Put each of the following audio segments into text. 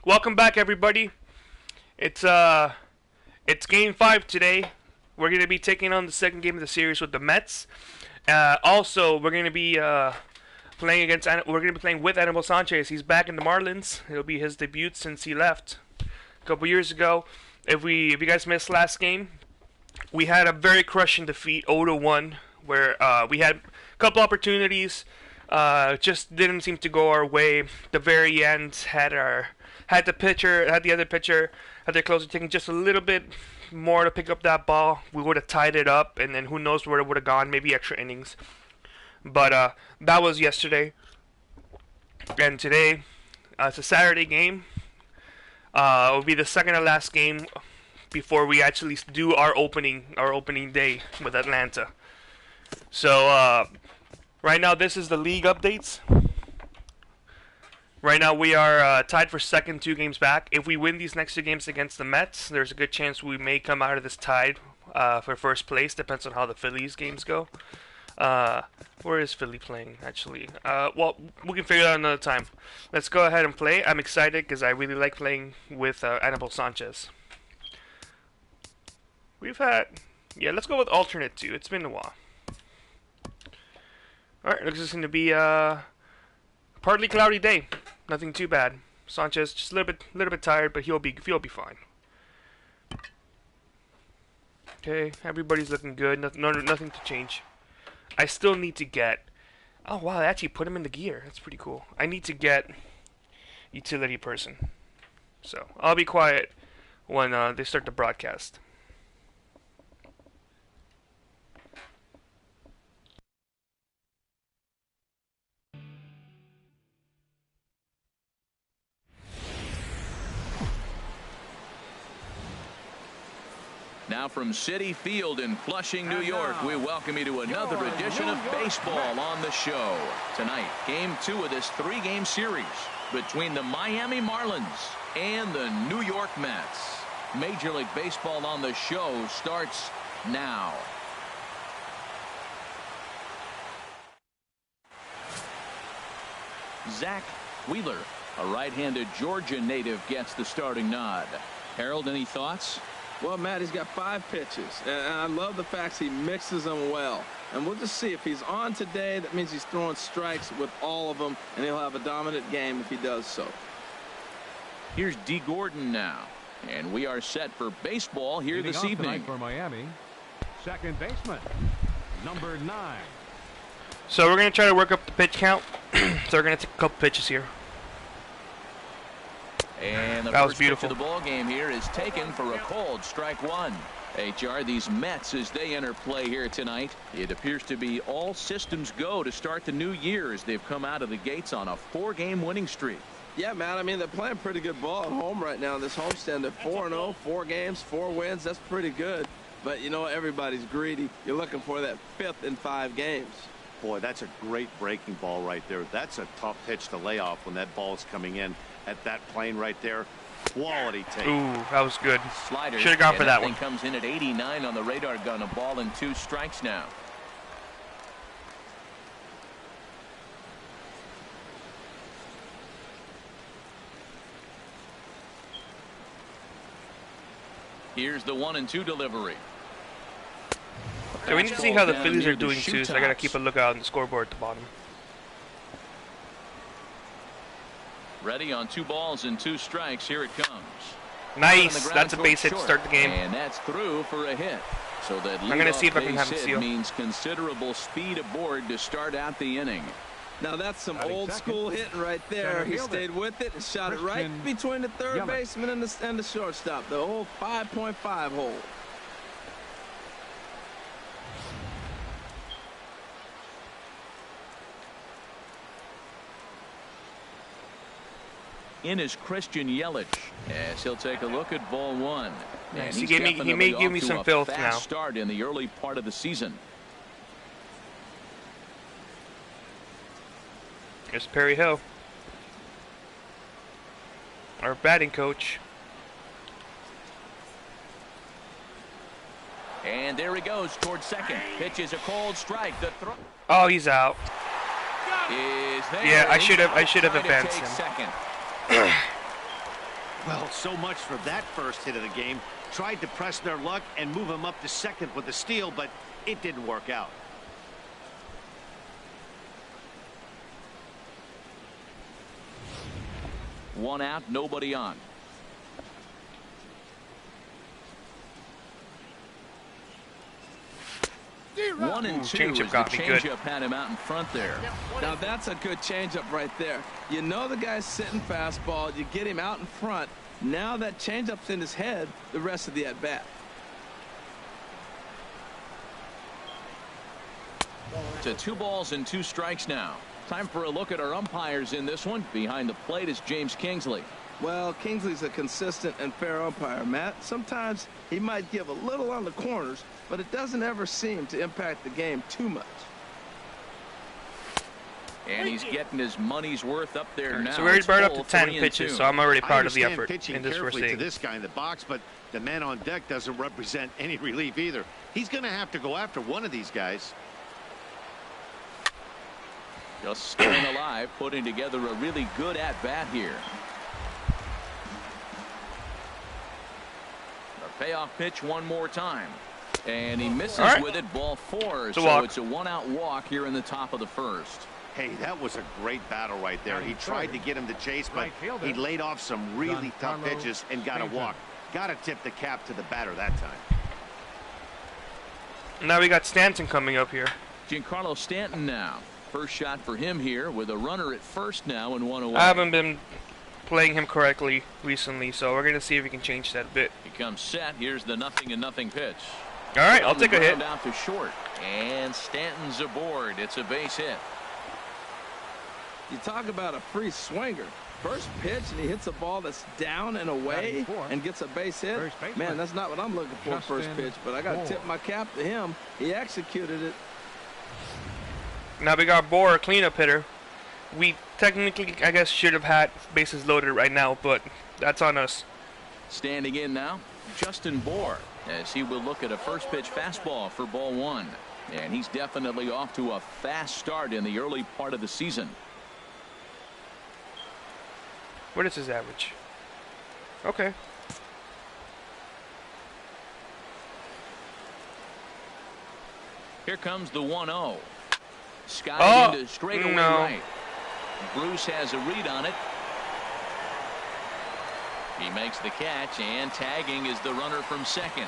Welcome back, everybody. It's game 5 today. We're gonna be taking on the second game of the series with the Mets. Also, we're gonna be playing with Anibal Sanchez. He's back in the Marlins. It'll be his debut since he left a couple years ago. If you guys missed last game, we had a very crushing defeat, 0-1, where we had a couple opportunities. Just didn't seem to go our way. The very end had the other pitcher, had their closer taking just a little bit more to pick up that ball. We would have tied it up, and then who knows where it would have gone, maybe extra innings. But that was yesterday. And today, it's a Saturday game. It'll be the second to last game before we actually do our opening day with Atlanta. So right now, this is the league updates. Right now, we are tied for second, 2 games back. If we win these next 2 games against the Mets, there's a good chance we may come out of this tied for first place. Depends on how the Phillies games go. Where is Philly playing, actually? Well, we can figure it out another time. Let's go ahead and play. I'm excited because I really like playing with Anibal Sanchez. Let's go with alternate 2. It's been a while. Alright, looks like it's going to be a partly cloudy day. Nothing too bad. Sanchez just a little bit tired, but he'll be fine. Okay, everybody's looking good. Nothing to change. I still need to get. Oh wow, they actually put him in the gear. That's pretty cool. I need to get utility person. So I'll be quiet when they start the broadcast. Now from Citi Field in Flushing, New York, we welcome you to another edition of Baseball on the Show. Tonight, Game 2 of this 3-game series between the Miami Marlins and the New York Mets. Major League Baseball on the Show starts now. Zach Wheeler, a right-handed Georgia native, gets the starting nod. Harold, any thoughts? Well, Matt, he's got 5 pitches, and I love the fact he mixes them well. And we'll just see if he's on today. That means he's throwing strikes with all of them, and he'll have a dominant game if he does so. Here's D. Gordon now, and we are set for baseball here this evening. For Miami, second baseman, number 9. So we're gonna try to work up the pitch count. So we're gonna take a couple pitches here. And the first pitch of the ball game here is taken for a called strike 1. HR, these Mets, as they enter play here tonight, it appears to be all systems go to start the new year as they've come out of the gates on a 4-game winning streak. Yeah, Matt, I mean, they're playing pretty good ball at home right now in this homestand. They're 4-0, 4 games, 4 wins. That's pretty good. But, you know, everybody's greedy. You're looking for that 5th in 5 games. Boy, that's a great breaking ball right there. That's a tough pitch to lay off when that ball's coming in at that plane right there. Quality take. Ooh, that was good. Slider. Should have gone for that one. Comes in at 89 on the radar gun. A ball and 2 strikes now. Here's the 1-2 delivery. So we need to see how the Phillies are doing too, so I gotta keep a lookout on the scoreboard at the bottom. Ready on 2 balls and 2 strikes. Here it comes. Nice. That's a base hit to start the game. And that's through for a hit. So that I'm gonna see if I can have a steal. Means considerable speed aboard to start out the inning. Now that's some old school hitting right there. He stayed with it and shot it right between the third baseman and the shortstop. The old 5.5 hole. In is Christian Yelich as he'll take a look at ball 1. Nice. He may give me some filth now. Start in the early part of the season. Here's Perry Hill, our batting coach. And there he goes towards second. Pitch is a cold strike. The throw. Oh, he's out. Is there. Yeah, I should have advanced him. Second. Well, so much for that first hit of the game. Tried to press their luck and move him up to second with a steal, but it didn't work out. One out, nobody on. One and two as the changeup had him out in front there. Now that's a good changeup right there. You know the guy's sitting fastball. You get him out in front. Now that changeup's in his head the rest of the at-bat. To 2 balls and 2 strikes now. Time for a look at our umpires in this one. Behind the plate is James Kingsley. Well, Kingsley's a consistent and fair umpire, Matt. Sometimes he might give a little on the corners, but it doesn't ever seem to impact the game too much. And he's getting his money's worth up there now. So we already brought up to 10 pitches, so I'm already part of the effort pitching in this first to inning. this guy in the box, but the man on deck doesn't represent any relief either. He's going to have to go after one of these guys. Just staying alive, putting together a really good at-bat here. The payoff pitch one more time. And he misses with it, ball 4. So it's a 1-out walk here in the top of the first. Hey, that was a great battle right there. He tried to get him to chase, but he laid off some really tough pitches and got a walk. Got to tip the cap to the batter that time. Now we got Stanton coming up here. Giancarlo Stanton now. First shot for him here with a runner at first now and 1 away. I haven't been playing him correctly recently, so we're going to see if we can change that a bit. He comes set. Here's the 0-0 pitch. All right, I'll take a hit. Out to short. And Stanton's aboard. It's a base hit. You talk about a free swinger. First pitch, and he hits a ball that's down and away and gets a base hit. Man, that's not what I'm looking for first pitch, but I got to tip my cap to him. He executed it. Now we got Bohr, cleanup hitter. We technically, I guess, should have had bases loaded right now, but that's on us. Standing in now, Justin Bohr, as he will look at a first pitch fastball for ball 1. And he's definitely off to a fast start in the early part of the season. What is his average? Okay. Here comes the 1-0. Skied into straightaway right. Bruce has a read on it. He makes the catch, and tagging is the runner from second.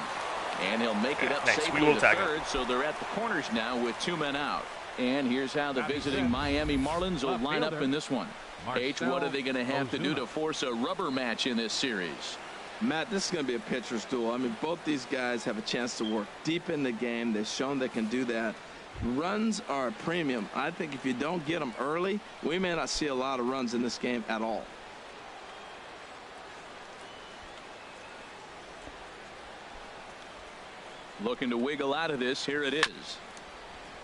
And he'll make it up safely to third, so they're at the corners now with 2 men out. And here's how the visiting Miami Marlins will line up in this one. H, what are they going to have to do to force a rubber match in this series? Matt, this is going to be a pitcher's duel. I mean, both these guys have a chance to work deep in the game. They've shown they can do that. Runs are a premium. I think if you don't get them early, we may not see a lot of runs in this game at all. Looking to wiggle out of this. Here it is.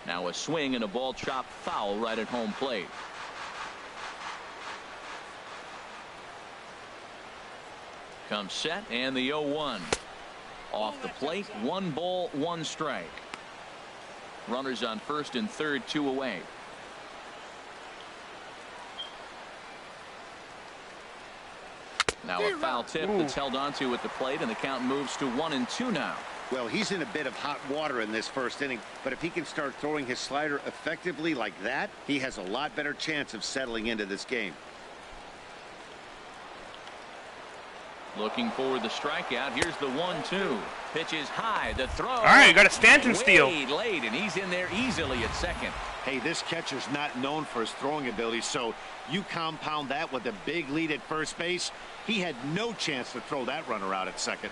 Now a swing and a ball chopped foul right at home plate. Comes set, and the 0-1. Off the plate, 1 ball, 1 strike. Runners on first and third, 2 away. Now a foul tip that's held onto at the plate, and the count moves to 1-2 now. Well, he's in a bit of hot water in this first inning, but if he can start throwing his slider effectively like that, he has a lot better chance of settling into this game. Looking for the strikeout. Here's the 1-2. Pitch is high. The throw. All right, you got a Stanton steal. Late, and he's in there easily at second. Hey, this catcher's not known for his throwing ability, so you compound that with a big lead at first base. He had no chance to throw that runner out at second.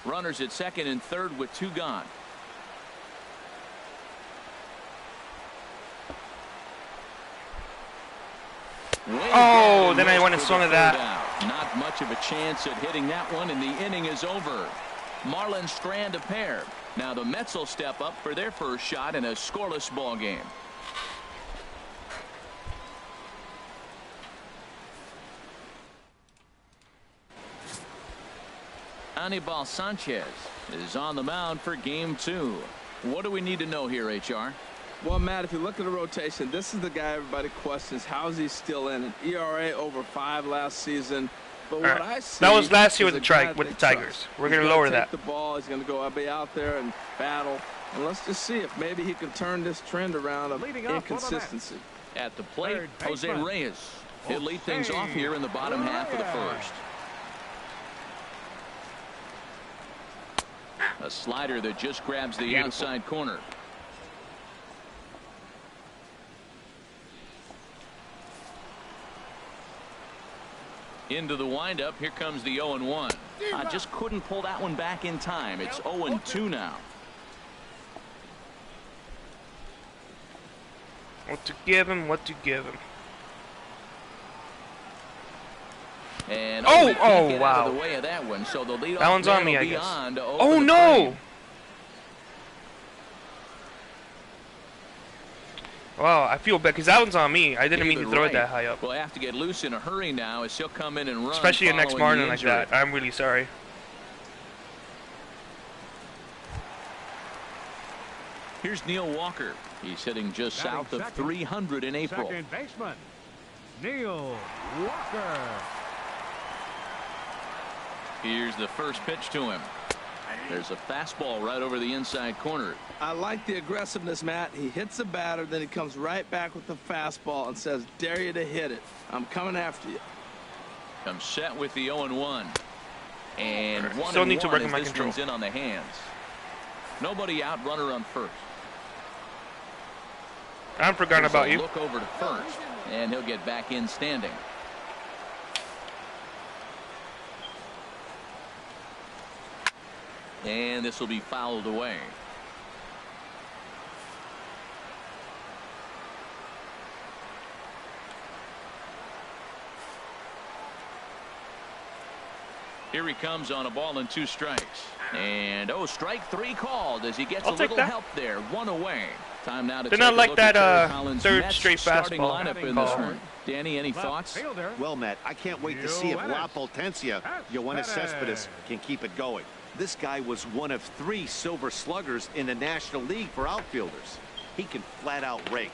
Runners at second and third with 2 gone. Oh, then I went and swung at that. Not much of a chance at hitting that one, and the inning is over. Marlins strand a pair. Now the Mets will step up for their first shot in a scoreless ball game. Anibal Sanchez is on the mound for game 2. What do we need to know here, HR? Well, Matt, if you look at the rotation, this is the guy everybody questions. How is he still in it? ERA over 5 last season. But Right. what I see That was last year is with a the guy with the they trust. Tigers. We're He's gonna gonna lower take that. the ball. He's going to go be out there and battle. And let's just see if maybe he can turn this trend around of Leading off for the inconsistency. At the plate, Third Jose baseman. Reyes. He'll lead things off here in the bottom half of the first. A slider that just grabs the outside corner. Into the windup. Here comes the 0-1. I just couldn't pull that one back in time. It's 0-2 now. What to give him? What to give him? And Oh, he can't get out wow. of the way of that one. So the leadoff That one's on man me, will I be guess. on to open Oh the no! frame. Wow, I feel bad because that one's on me. I didn't mean to David throw it Wright that high up. will have to get loose in a hurry now as he'll come in and run. Especially a next following the Marlin like injury. that. I'm really sorry. Here's Neil Walker. He's hitting just Batting south of second. 300 in April. Second baseman, Neil Walker. Here's the first pitch to him. There's a fastball right over the inside corner. I like the aggressiveness, Matt. He hits the batter, then he comes right back with the fastball and says, dare you to hit it. I'm coming after you. Comes set with the 0-1. And Right. 1-1 Still need to work on as my this control. one's in on the hands. Nobody out, runner on first. I'm forgotten Here's about a you. look over to first, and he'll get back in standing. And this will be fouled away. Here he comes on a ball and 2 strikes. And strike 3 called as he gets I'll a take little that. help there. 1 away. Time now to Did take not a like look that, at Terry Collins' third Mets straight starting fastball lineup in this call. one. Danny, any Left thoughts? fielder, Well, Matt, I can't wait to see if La Potencia, Yoenis Cespedes, can keep it going. This guy was one of 3 silver sluggers in the National League for outfielders. He can flat out rake.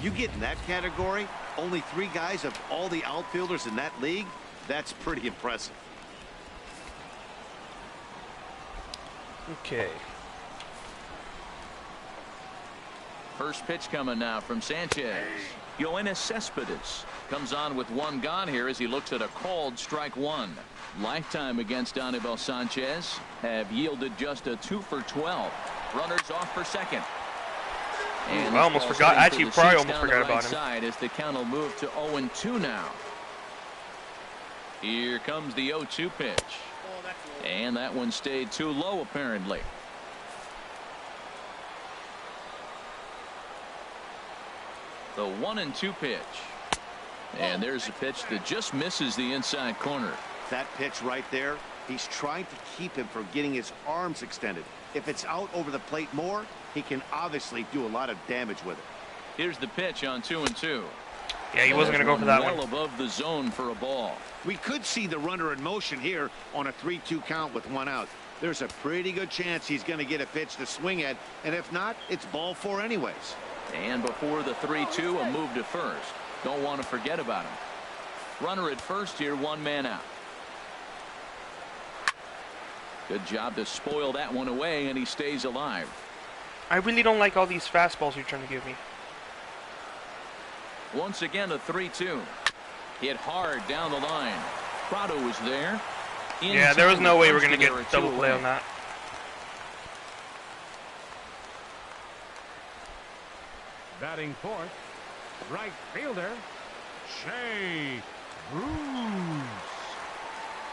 You get in that category, only 3 guys of all the outfielders in that league, that's pretty impressive. Okay. First pitch coming now from Sanchez. Yoenis Cespedes comes on with 1 gone here as he looks at a called strike 1. Lifetime against Anibal Sanchez have yielded just a 2 for 12. Runners off for second. And I almost this ball's forgot. heading Actually, for the probably seats almost down the forgot right about him. side as the count will move to 0-2 now. Here comes the 0-2 pitch. And that one stayed too low apparently. The 1-2 pitch. And there's a pitch that just misses the inside corner. That pitch right there, he's trying to keep him from getting his arms extended. If it's out over the plate more, he can obviously do a lot of damage with it. Here's the pitch on 2-2. Yeah, he wasn't going to go for that well one. above the zone for a ball. We could see the runner in motion here on a 3-2 count with 1 out. There's a pretty good chance he's going to get a pitch to swing at, and if not, it's ball 4 anyways. And before the 3-2, a move to first. Don't want to forget about him. Runner at first here, 1 man out. Good job to spoil that one away, and he stays alive. I really don't like all these fastballs you're trying to give me. Once again, a 3-2. Hit hard down the line. Prado was there. Yeah, there was no way we're going to There get were 2 double play away. on that. batting fourth, right fielder, Shea Bruce.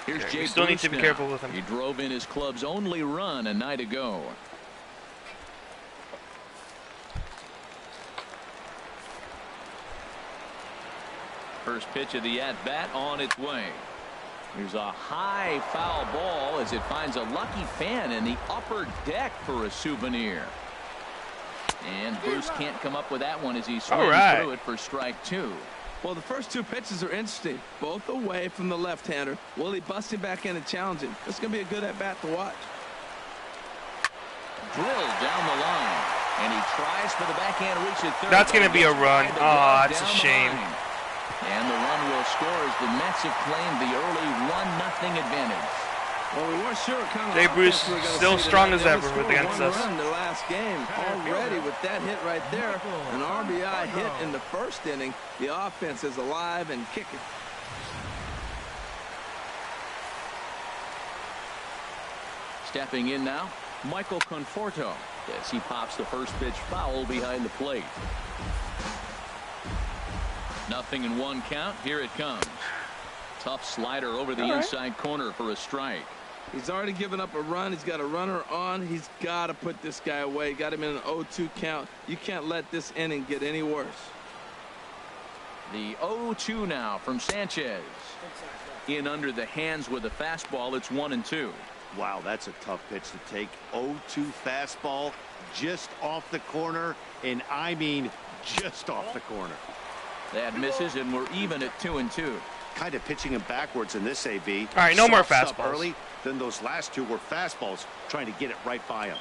Here's Okay, Jay we still need Bruce to be now. careful with him. He drove in his club's only run a night ago. First pitch of the at-bat on its way. Here's a high foul ball as it finds a lucky fan in the upper deck for a souvenir. And Bruce can't come up with that one as he swings right. through it for strike 2. Well, the first 2 pitches are interesting, both away from the left-hander. Will he bust him back in and challenge him? It's going to be a good at-bat to watch. Drilled down the line, and he tries for the backhand reach at third. That's gonna but be a gets run. by the Aw, glove that's a down the shame. line. And the run will score as the Mets have claimed the early 1-0 advantage. Well, we weren't sure what kind of Dave Bruce offense we were gonna still see strong tonight. as They ever only with scored against one us. run in the last game. Already with that hit right there, an RBI hit in the first inning, the offense is alive and kicking. Stepping in now, Michael Conforto as he pops the first pitch foul behind the plate. 0-1 count. Here it comes. Tough slider over the inside corner for a strike. He's already given up a run. He's got a runner on. He's got to put this guy away. Got him in an 0-2 count. You can't let this inning get any worse. The 0-2 now from Sanchez. In under the hands with a fastball. It's 1-2. Wow, that's a tough pitch to take. 0-2 fastball just off the corner, and I mean just off the corner. That misses, and we're even at 2-2. Kind of pitching him backwards in this AB. All right, no more Soft stuff fastballs. early, then those last two were fastballs, trying to get it right by him.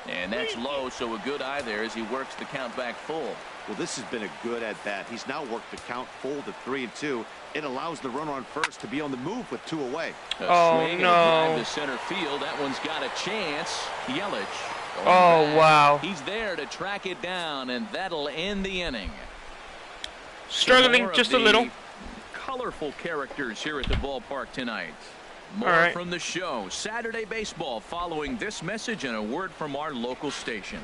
And that's low, so a good eye there as he works the count back full. Well, this has been a good at-bat. He's now worked the count full to 3-2. It allows the runner on first to be on the move with 2 away. A Oh, swing and a no. drive to center field. That one's got a chance. Yelich. going Oh, back. wow. He's there to track it down, and that'll end the inning. Struggling More of just a the little. Colorful characters here at the ballpark tonight. More All right. from the show. Saturday baseball following this message and a word from our local stations.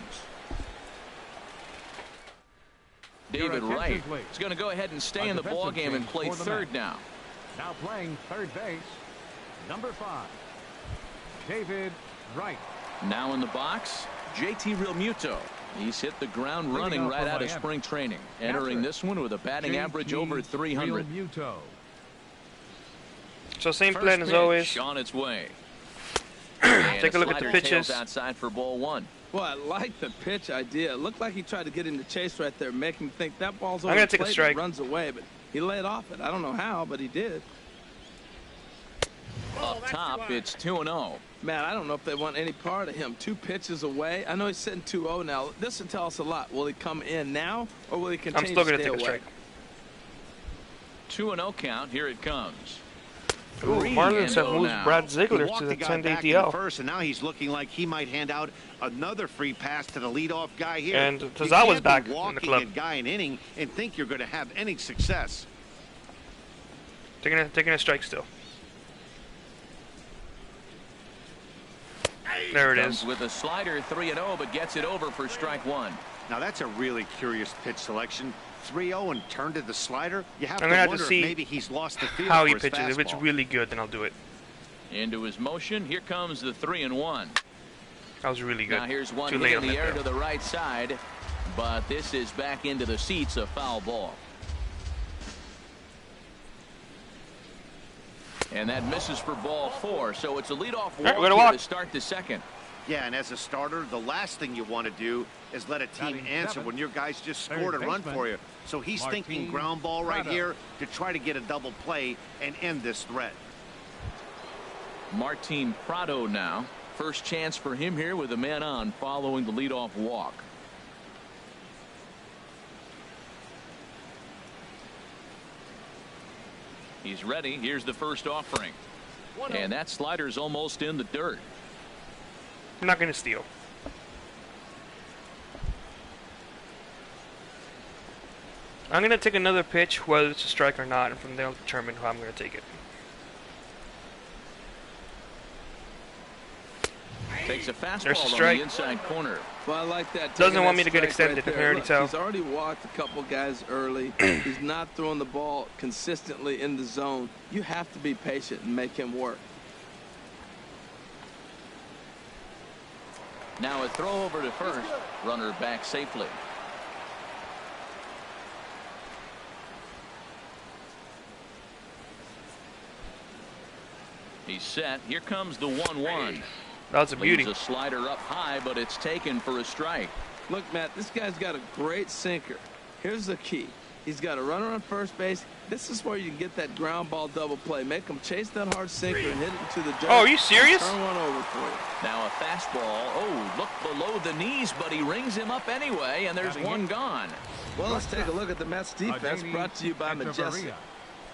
David attention, Wright please. is going to go ahead and stay A in the ball defensive game and change play for the third Mets. now. Now playing third base, number 5, David Wright. Now in the box, JT Realmuto. He's hit the ground Leading running off right for out of Miami. spring training. Entering Catcher, this one with a batting JT average over 300. Realmuto. So same First plan as pitch always. on its way. Take a look at the slider pitches. tails outside for ball 1. Well, I like the pitch idea. It looked like he tried to get him to chase right there, make him think that ball's over I'm gonna the take a plate and strike. runs away, but he laid off it. I don't know how, but he did. Up top, it's 2-0. Man, I don't know if they want any part of him. 2 pitches away. I know he's sitting 2-0 now. This will tell us a lot. Will he come in now, or will he continue I'm still to gonna stay take a away? strike. 2-0 count. Here it comes. Ooh, Marlins have 3-0 moved now. Brad He Ziegler walked to the the guy 10 back in the ATL. first, and now he's looking like he might hand out another free pass to the leadoff guy here. And You Tazawa's can't be back in the walking club. a guy an inning and think you're going to have any success. Taking a strike still. There it Comes is. with a slider, 3-0, but gets it over for strike 1. Now that's a really curious pitch selection. 3-0 and turn to the slider. You have I'm to gonna have to wonder if see maybe he's lost the feel How for he his pitches. If it's fastball. really good, then I'll do it. Into his motion. Here comes the 3-1. That was really good. Now here's one Too hit late in on the that air though. to the right side, but this is back into the seats, a foul ball. And that misses for ball 4, so it's a leadoff right, walk we're gonna here walk. to start the second. Yeah, and as a starter, the last thing you want to do is let a team Batting answer 7, when your guys just third scored a run baseman, for you. So he's thinking Martin ground ball right Prado. here to try to get a double play and end this threat. Martin Prado now. First chance for him here with a man on following the leadoff walk. He's ready. Here's the first offering. And that slider's almost in the dirt. I'm not going to steal. I'm going to take another pitch, whether it's a strike or not, and from there I'll determine how I'm going to take it. Takes a There's fastball a on strike. the inside corner. Well, I like that. Doesn't taking want that me to get strike extended, right I can there. already Look, tell. He's already walked a couple guys early. He's not throwing the ball consistently in the zone. You have to be patient and make him work. Now a throw over to first. Runner back safely. He's set. Here comes the 1-1. That was a beauty. Leaves a slider up high, but it's taken for a strike. Look, Matt, this guy's got a great sinker. Here's the key. He's got a runner on first base. This is where you can get that ground ball double play. Make him chase that hard sinker and hit it into the dirt. Oh, are you serious? Turn one over for you. Now a fastball. Oh, look below the knees, but he rings him up anyway, and there's one gone. Well, let's take a look at the Mets defense, brought to you by Majestic.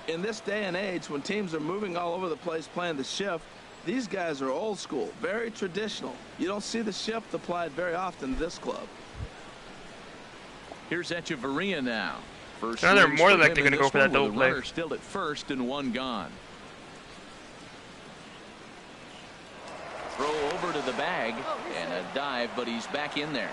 In this day and age, when teams are moving all over the place playing the shift, these guys are old school, very traditional. You don't see the shift applied very often to this club. Here's Echeverria now. First now they're more likely going to go for that double play. Still at first and one gone. Throw over to the bag and a dive, but he's back in there.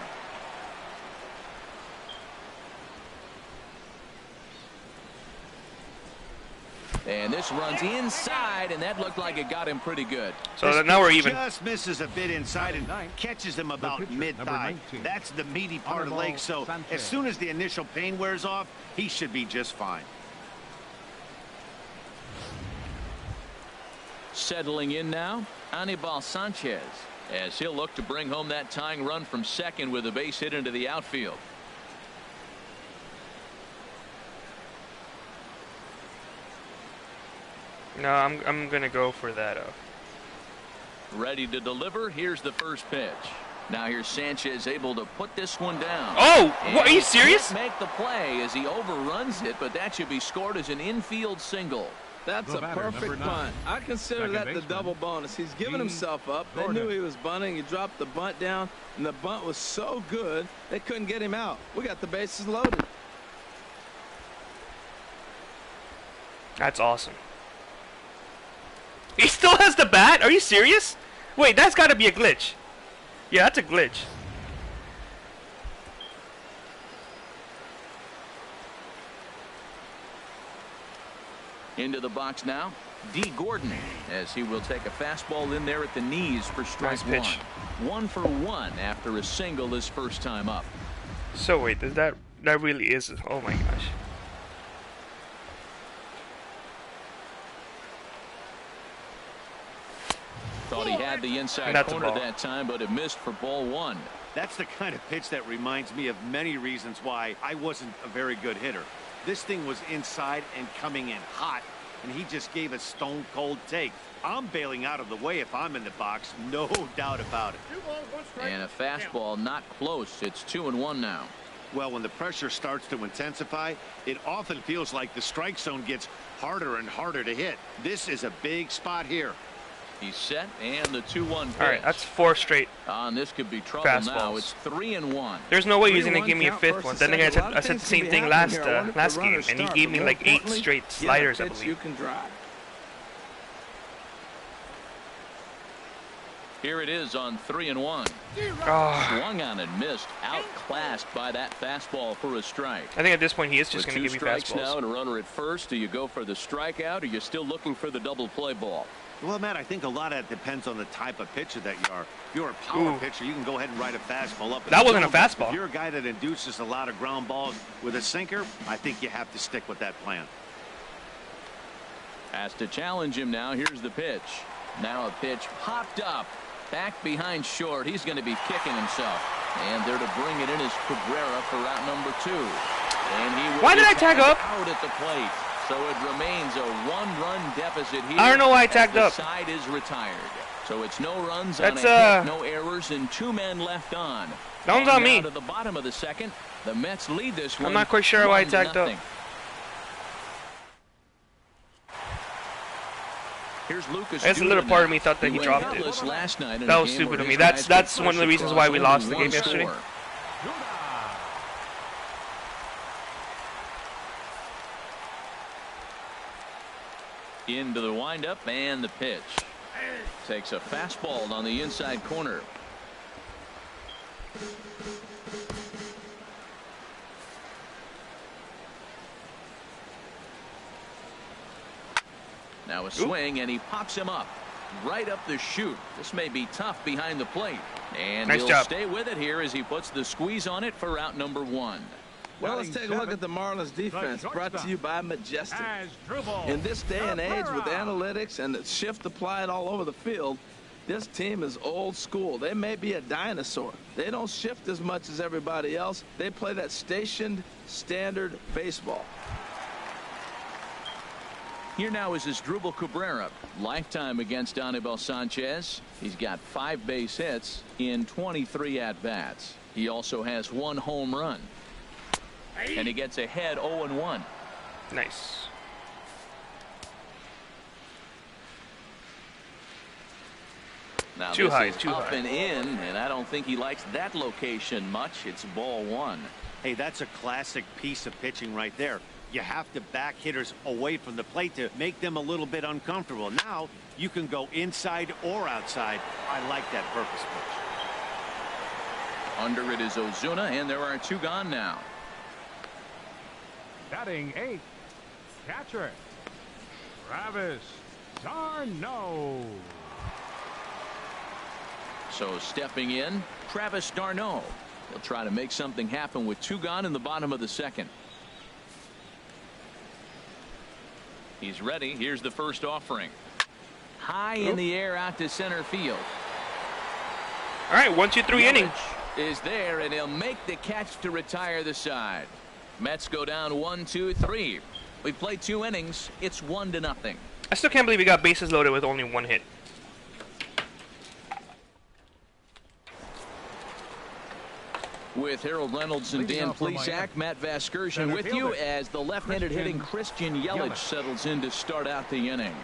And this runs inside, and that looked like it got him pretty good. So now we're even. Just misses a bit inside and catches him about mid-thigh. That's the meaty part of the leg, so as soon as the initial pain wears off, he should be just fine. Settling in now, Anibal Sanchez, as he'll look to bring home that tying run from second with a base hit into the outfield. No, I'm gonna go for that. Ready to deliver. Here's the first pitch. Now here's Sanchez able to put this one down. Oh, what, are you serious? Make the play as he overruns it, but that should be scored as an infield single. That's a perfect bunt. I consider that the double bonus. He's giving himself up. They knew he was bunting. He dropped the bunt down, and the bunt was so good they couldn't get him out. We got the bases loaded. That's awesome. He still has the bat? Are you serious? Wait, that's got to be a glitch. Yeah, that's a glitch. Into the box now, D. Gordon, as he will take a fastball in there at the knees for strike one. 1-for-1 after a single his first time up. So wait, that really is? Oh my gosh. Thought he had the inside corner that time, but it missed for ball one. That's the kind of pitch that reminds me of many reasons why I wasn't a very good hitter. This thing was inside and coming in hot, and he just gave a stone cold take. I'm bailing out of the way if I'm in the box, no doubt about it. And a fastball not close. It's 2-1 now. Well, when the pressure starts to intensify, it often feels like the strike zone gets harder and harder to hit. This is a big spot here. He's set, and the 2-1 pitch. All right, that's 4 straight. And this could be trouble fastballs. Now. It's 3-1. There's no way he's gonna give me a 5th one. Then again, I said the same thing last game, and he gave me like 8 straight sliders, I believe. You can drive. Here it is on 3-1. Oh. Swung on and missed, outclassed by that fastball for a strike. I think at this point he is just going to give me fastballs. 2 strikes now fastballs. and a runner at first. Do you go for the strikeout, or are you still looking for the double play ball? Well, Matt, I think a lot of that depends on the type of pitcher that you are. If you're a power pitcher, you can go ahead and ride a fastball up. That wasn't a fastball. If you're a guy that induces a lot of ground balls with a sinker, I think you have to stick with that plan. Has to challenge him now. Here's the pitch. Now a pitch popped up. Back behind short. He's going to be kicking himself. And there to bring it in is Cabrera for route number 2. And he Why did I tag up? Out at the plate. So it remains a 1-run deficit here. I don't know why I tagged up. The side is retired. So it's no runs That's on a hit, no errors, and 2 men left on. That one's on me. To the bottom of the second, the Mets lead this one. I'm not quite sure why I tagged up. Here's Lucas. There's a little part of me thought that he dropped it. Last night that was stupid of me. That's one of the reasons why we lost the game yesterday. Into the windup and the pitch. Takes a fastball on the inside corner. Now a swing, and he pops him up right up the chute. This may be tough behind the plate, and nice he'll job. stay with it here as he puts the squeeze on it for route number 1. Well, let's take a look at the Marlins defense, brought to you by Majestic. In this day and age with analytics and the shift applied all over the field, this team is old school. They may be a dinosaur. They don't shift as much as everybody else. They play that stationed standard baseball. Here now is Asdrubal Cabrera, lifetime against Anibal Sanchez. He's got 5 base hits in 23 at-bats. He also has 1 home run. And he gets ahead 0-1. Nice. Now Too this high, is too up high. and in, and I don't think he likes that location much. It's ball one. Hey, that's a classic piece of pitching right there. You have to back hitters away from the plate to make them a little bit uncomfortable. Now you can go inside or outside. I like that purpose pitch. Under it is Ozuna, and there are 2 gone now. Batting 8th, catcher, Travis d'Arnaud. So stepping in, Travis d'Arnaud. He'll try to make something happen with 2 gone in the bottom of the second. He's ready. Here's the first offering. High in the air out to center field. All right, 1, 2, 3 inning. Is there, and he'll make the catch to retire the side. Mets go down 1, 2, 3. We played 2 innings. It's 1-0. I still can't believe he got bases loaded with only 1 hit. With Harold Reynolds and Dan Plesac, Matt Vasgersian with you as the left-handed hitting Christian Yelich settles in to start out the inning.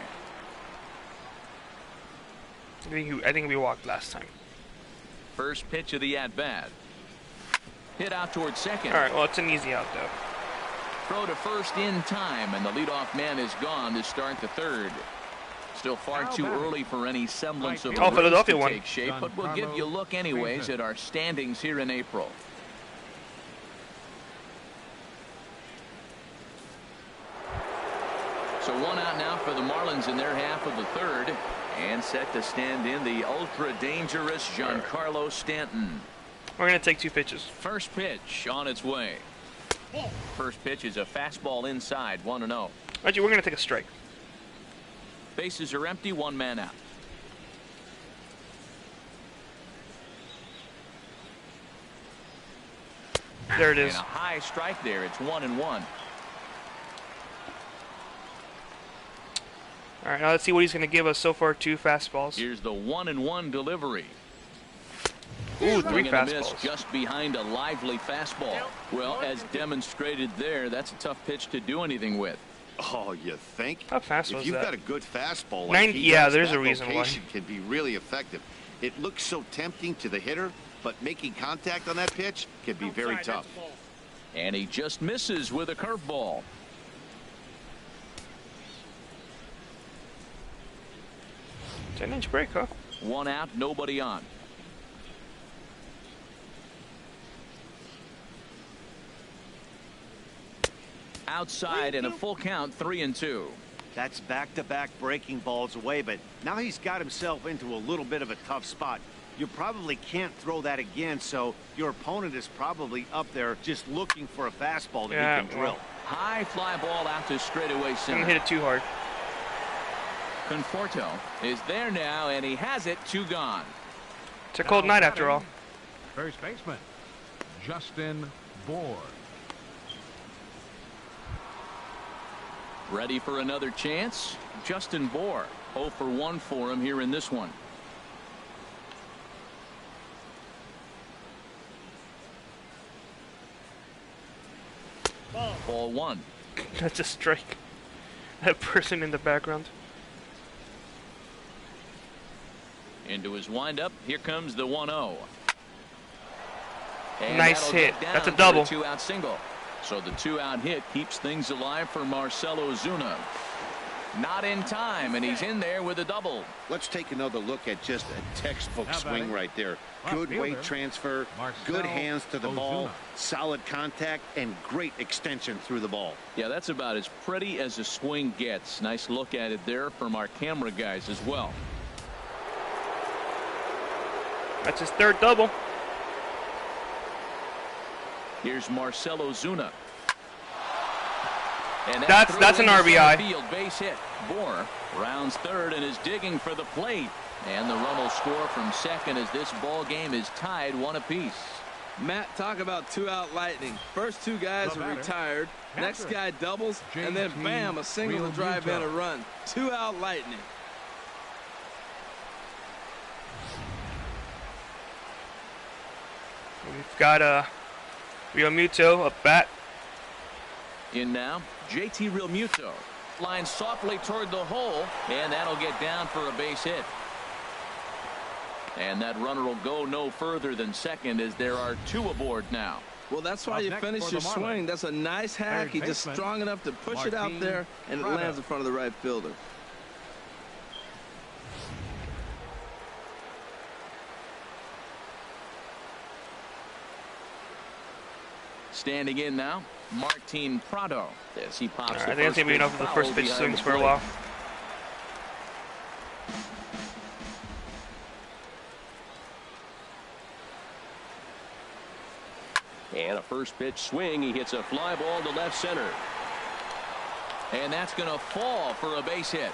I think we walked last time. First pitch of the at-bat. Hit out towards second. All right, well, it's an easy out, though. Throw to first in time, and the leadoff man is gone to start the third. Still far too early for any semblance of a race Philadelphia to won. take shape, but we'll give you a look anyways at our standings here in April. So 1 out now for the Marlins in their half of the third, and set to stand in the ultra-dangerous Giancarlo Stanton. We're going to take 2 pitches. First pitch on its way. First pitch is a fastball inside, 1-0. Actually, we're going to take a strike. Bases are empty, 1 man out. There it is. And a high strike there. It's 1-1. All right, now let's see what he's going to give us so far. 2 fastballs. Here's the 1-1 delivery. Ooh, 3 Swing and a miss fastballs. just behind a lively fastball. Well, as demonstrated there, that's a tough pitch to do anything with. Oh, you think? How fast If was you've that? got a good fastball, 90 like he yeah, does, there's that a reason why. location can be really effective. It looks so tempting to the hitter, but making contact on that pitch can be very tough. And he just misses with a curveball. Ten-inch break, huh? 1 out, nobody on. Outside and a full count, 3-2. That's back-to-back breaking balls away, but now he's got himself into a little bit of a tough spot. You probably can't throw that again, so your opponent is probably up there just looking for a fastball that he can drill. High fly ball out to straightaway center. Didn't hit it too hard. Conforto is there now, and he has it. 2 gone. It's a cold night after all. First baseman, Justin Bour. Ready for another chance? Justin Bour. 0 for 1 for him here in this one. Ball 1. That's a strike. That person in the background. Into his windup. Here comes the 1-0. Nice hit. That's a double. 2-out single. So the 2-out hit keeps things alive for Marcell Ozuna. Not in time, and he's in there with a double. Let's take another look at just a textbook swing right there. Good weight transfer, good hands to the ball, solid contact, and great extension through the ball. Yeah, that's about as pretty as a swing gets. Nice look at it there from our camera guys as well. That's his 3rd double. Here's Marcell Ozuna. And That's an RBI. Field base hit. Bour rounds 3rd and is digging for the plate. And the run will score from second as this ball game is tied 1 apiece. Matt, talk about 2-out lightning. First 2 guys are retired. Next guy doubles, and then bam, a single to drive in a run. 2-out lightning. We've got Real Muto up bat. In now, JT Realmuto. Line softly toward the hole, and that'll get down for a base hit. And that runner will go no further than second as there are 2 aboard now. Well, that's why you finish your swing. That's a nice hack. He's just strong enough to push it out there, and it lands in front of the right fielder. Standing in now, Martin Prado. As he pops I think it's going to be enough of the first pitch swings for a while. And a first pitch swing. He hits a fly ball to left center. And that's going to fall for a base hit.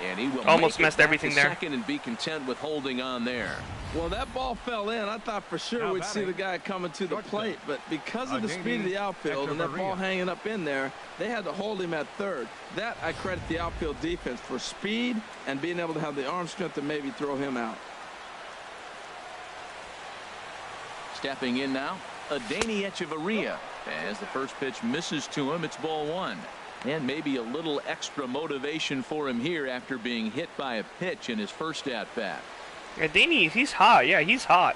And he will almost make it messed back everything to there. second and be content with holding on there. Well, that ball fell in. I thought for sure we'd see the guy coming to the plate, but because of the speed of the outfield and that ball hanging up in there, they had to hold him at third. That I credit the outfield defense for speed and being able to have the arm strength to maybe throw him out. Stepping in now, Adeiny Echeverria. As the first pitch misses to him, it's ball 1. And maybe a little extra motivation for him here after being hit by a pitch in his first at-bat. Adeiny, he's hot. Yeah, he's hot.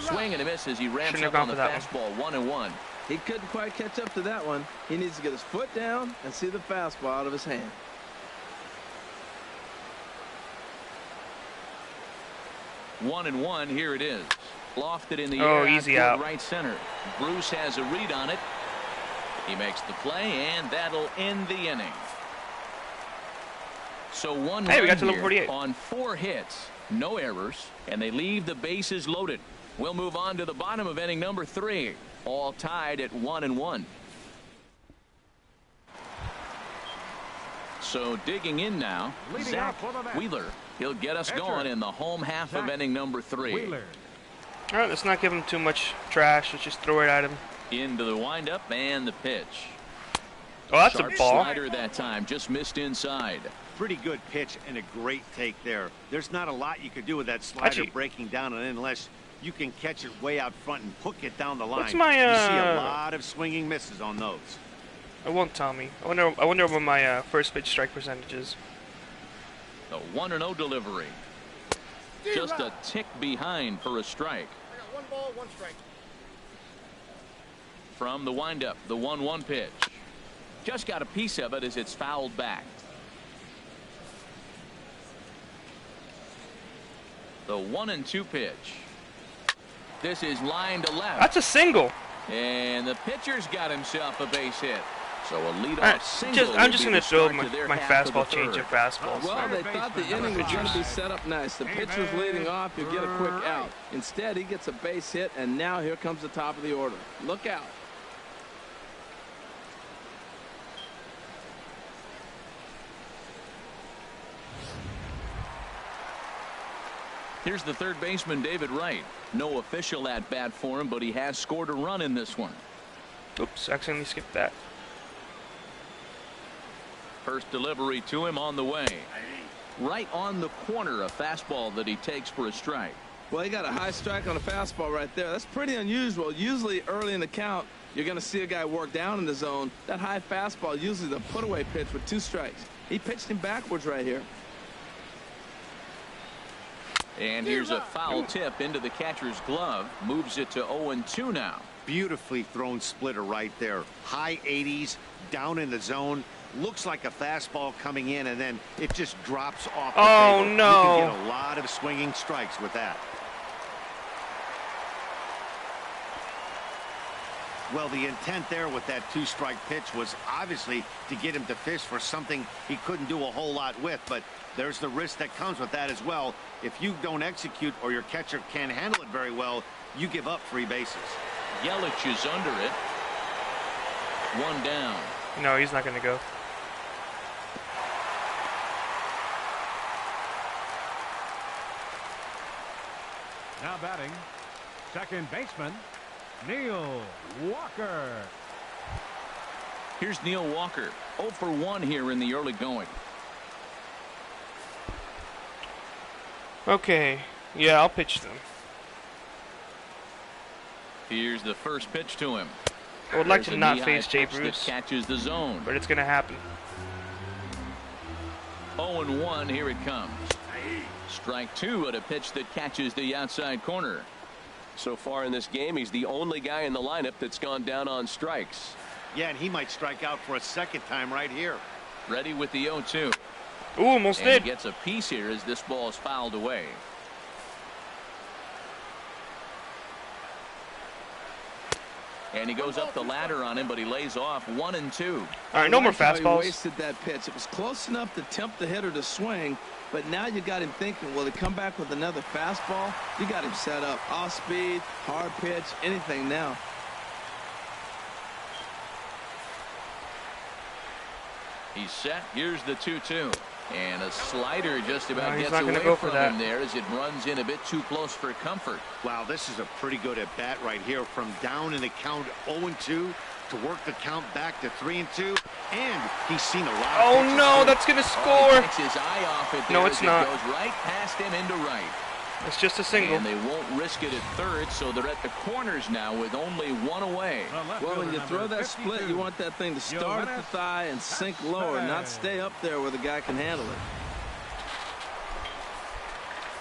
Swing and a miss as he ramps up on the fastball. 1-1. He couldn't quite catch up to that one. He needs to get his foot down and see the fastball out of his hand. 1-1. Here it is. Lofted in the air. Easy out. Right center. Bruce has a read on it. He makes the play, and that'll end the inning. So one hey, we got run to level here 48 on 4 hits, no errors, and they leave the bases loaded. We'll move on to the bottom of inning number 3. All tied at 1-1. So digging in now, Zach Wheeler. He'll get us going in the home half of inning number 3. All right, let's not give him too much trash. Let's just throw it at him. Into the windup and the pitch. Oh, that's Sharp a ball. Slider that time, just missed inside. Pretty good pitch and a great take there. There's not a lot you could do with that slider breaking down and unless you can catch it way out front and hook it down the line. What's my, you see a lot of swinging misses on those. It won't tell me. I wonder what my first pitch strike percentage is. The 1-0 delivery. Just a tick behind for a strike. I got 1 ball, 1 strike. From the windup, the 1-1 pitch. Just got a piece of it as it's fouled back. The 1-2 pitch. This is line to left. That's a single. And the pitcher's got himself a base hit. So a leadoff single. I'm just going to throw my fastball, change of fastballs. Well, they thought the inning was going to be set up nice. The pitcher's leading off. You get a quick out. Instead, he gets a base hit, and now here comes the top of the order. Look out. Here's the third baseman, David Wright. No official at bat for him, but he has scored a run in this one. Oops, accidentally skipped that. First delivery to him on the way. Right on the corner, a fastball that he takes for a strike. Well, he got a high strike on a fastball right there. That's pretty unusual. Usually early in the count, you're going to see a guy work down in the zone. That high fastball, usually the put-away pitch with 2 strikes. He pitched him backwards right here. And here's a foul tip into the catcher's glove. Moves it to 0-2 now. Beautifully thrown splitter right there. High 80s, down in the zone. Looks like a fastball coming in, and then it just drops off the table. No. You can get a lot of swinging strikes with that. Well, the intent there with that 2-strike pitch was obviously to get him to fish for something he couldn't do a whole lot with, but there's the risk that comes with that as well. If you don't execute or your catcher can't handle it very well, you give up 3 bases. Yelich is under it. 1 down. No, he's not going to go. Now batting, second baseman, Neil Walker. Here's Neil Walker. 0 for 1 here in the early going. Okay. Yeah, I'll pitch them. Here's the first pitch to him. I would like There's to a not knee-high face Jay pitch that Bruce, catches the zone. but it's gonna happen. 0-1, here it comes. Strike two at a pitch that catches the outside corner. So far in this game, he's the only guy in the lineup that's gone down on strikes. Yeah, and he might strike out for a second time right here. Ready with the 0-2. Ooh, almost And he did. gets a piece here as this ball is fouled away. And he goes up the ladder on him, but he lays off 1-2. All right, no more How he fastballs. wasted that pitch. It was close enough to tempt the hitter to swing, but now you got him thinking, will he come back with another fastball? You got him set up. Off speed, hard pitch, anything now. He's set. Here's the 2-2. And a slider just about he's gets not gonna away go for from that. him there as it runs in a bit too close for comfort. Wow, this is a pretty good at bat right here, from down in the count 0-2 to work the count back to 3-2, and he's seen a lot of Oh pitches no, too. that's gonna He score. takes his eye off it No, there it's as not. It goes right past him into right. It's just a single. And they won't risk it at third, so they're at the corners now with only one away. Well, when you throw that split, you want that thing to start at the thigh and sink lower, not stay up there where the guy can handle it.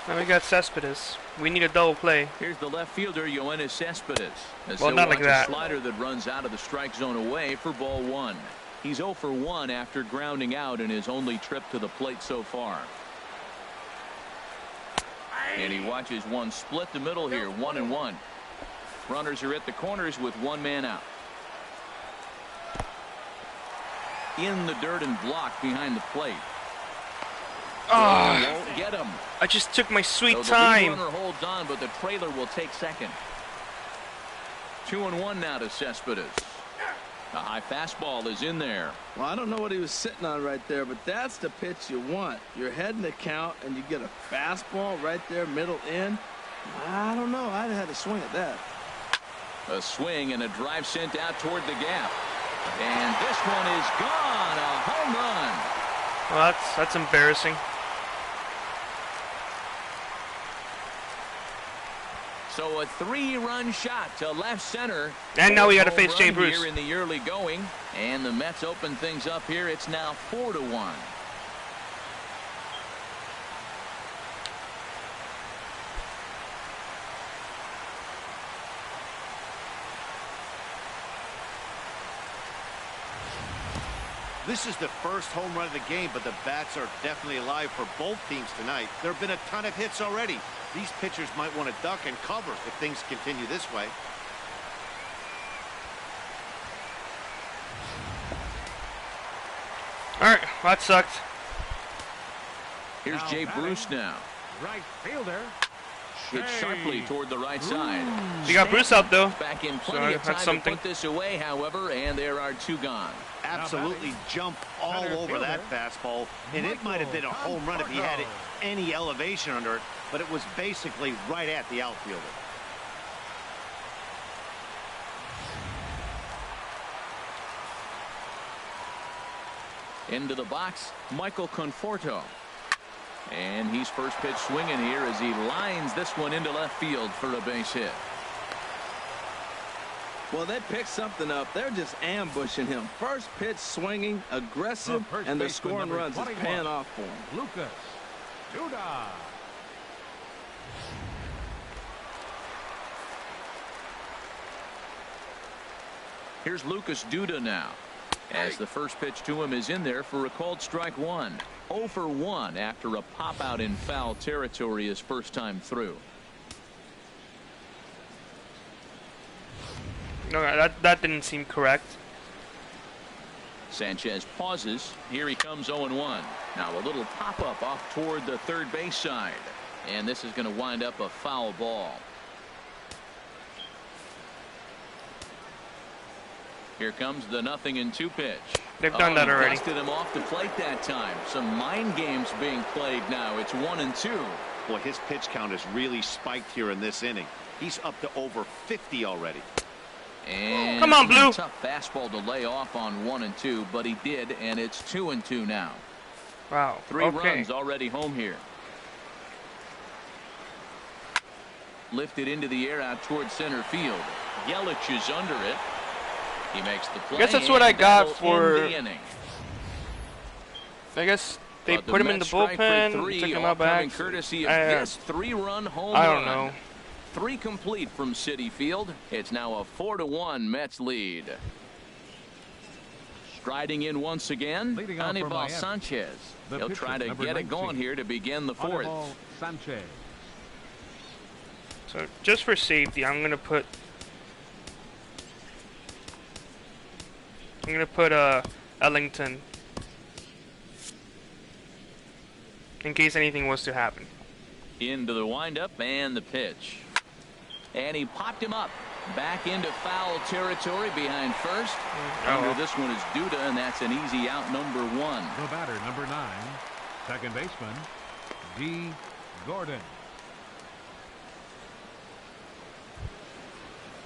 Now we got Cespedes. We need a double play. Here's the left fielder, Yoenis Cespedes. As Well, he'll not like watch that. A slider that runs out of the strike zone away for ball one. He's 0 for 1 after grounding out in his only trip to the plate so far. And he watches one split the middle here, 1-1. Runners are at the corners with one man out. In the dirt and blocked behind the plate. Oh, Won't get him. I just took my sweet So the lead time. runner holds on, but the trailer will take second. 2-1 now to Cespedes. A high fastball is in there. Well, I don't know what he was sitting on right there, but that's the pitch you want. You're heading the count, and you get a fastball right there, middle in. I don't know. I'd have had to swing at that. A swing and a drive sent out toward the gap. And this one is gone. A home run. Well, that's embarrassing. So a 3-run shot to left center. And now we got to Home face Jay run Bruce. here in the early going, and the Mets open things up here. It's now 4-1. This is the first home run of the game, but the bats are definitely alive for both teams tonight. There have been a ton of hits already. These pitchers might want to duck and cover if things continue this way. All right, well, that sucked. Here's Now Jay batting. Bruce now. Right fielder. Hit sharply toward the right side. You got Bruce out though. Back in So plenty of that's time something. to put this away, however, and there are two gone. Absolutely jump all Center over that fielder, fastball, and it might have been a home run if he had any elevation under it, but it was basically right at the outfielder. Into the box, Michael Conforto. And he's first pitch swinging here as he lines this one into left field for a base hit. Well, they picked something up. They're just ambushing him. First pitch swinging, aggressive, The first and they're baseman, scoring number runs. It's 21. paying off for him. Lucas Duda. Here's Lucas Duda now, as the first pitch to him is in there for a called strike one. 0 for 1 after a pop out in foul territory his first time through. No, that didn't seem correct. Sanchez pauses. Here he comes 0-1. Now a little pop up off toward the third base side, and this is going to wind up a foul ball. Here comes the 0-2 pitch. They've done that He already. dusted him off the plate that time. Some mind games being played now. It's 1-2. Boy, his pitch count has really spiked here in this inning. He's up to over 50 already. And Come on, Blue. tough fastball to lay off on 1-2, but he did, and it's 2-2 now. Wow. 3 Okay. runs already home here. lifted into the air out towards center field. Yelich is under it. He makes the play. I guess that's what I got for. The inning. I guess they put him in the bullpen, took him out back. Courtesy of this 3-run home I run. don't know. 3 complete from Citi Field. It's now a 4-1 Mets lead. Striding in once again, Anibal Sanchez. He'll try to get it going here to begin the 4th. Sanchez. So just for safety, I'm gonna put Ellington in case anything was to happen. Into the windup and the pitch. And he popped him up. Back into foul territory behind first. Under this one is Duda, and that's an easy out, number 1. The batter, number 9, second baseman, D. Gordon.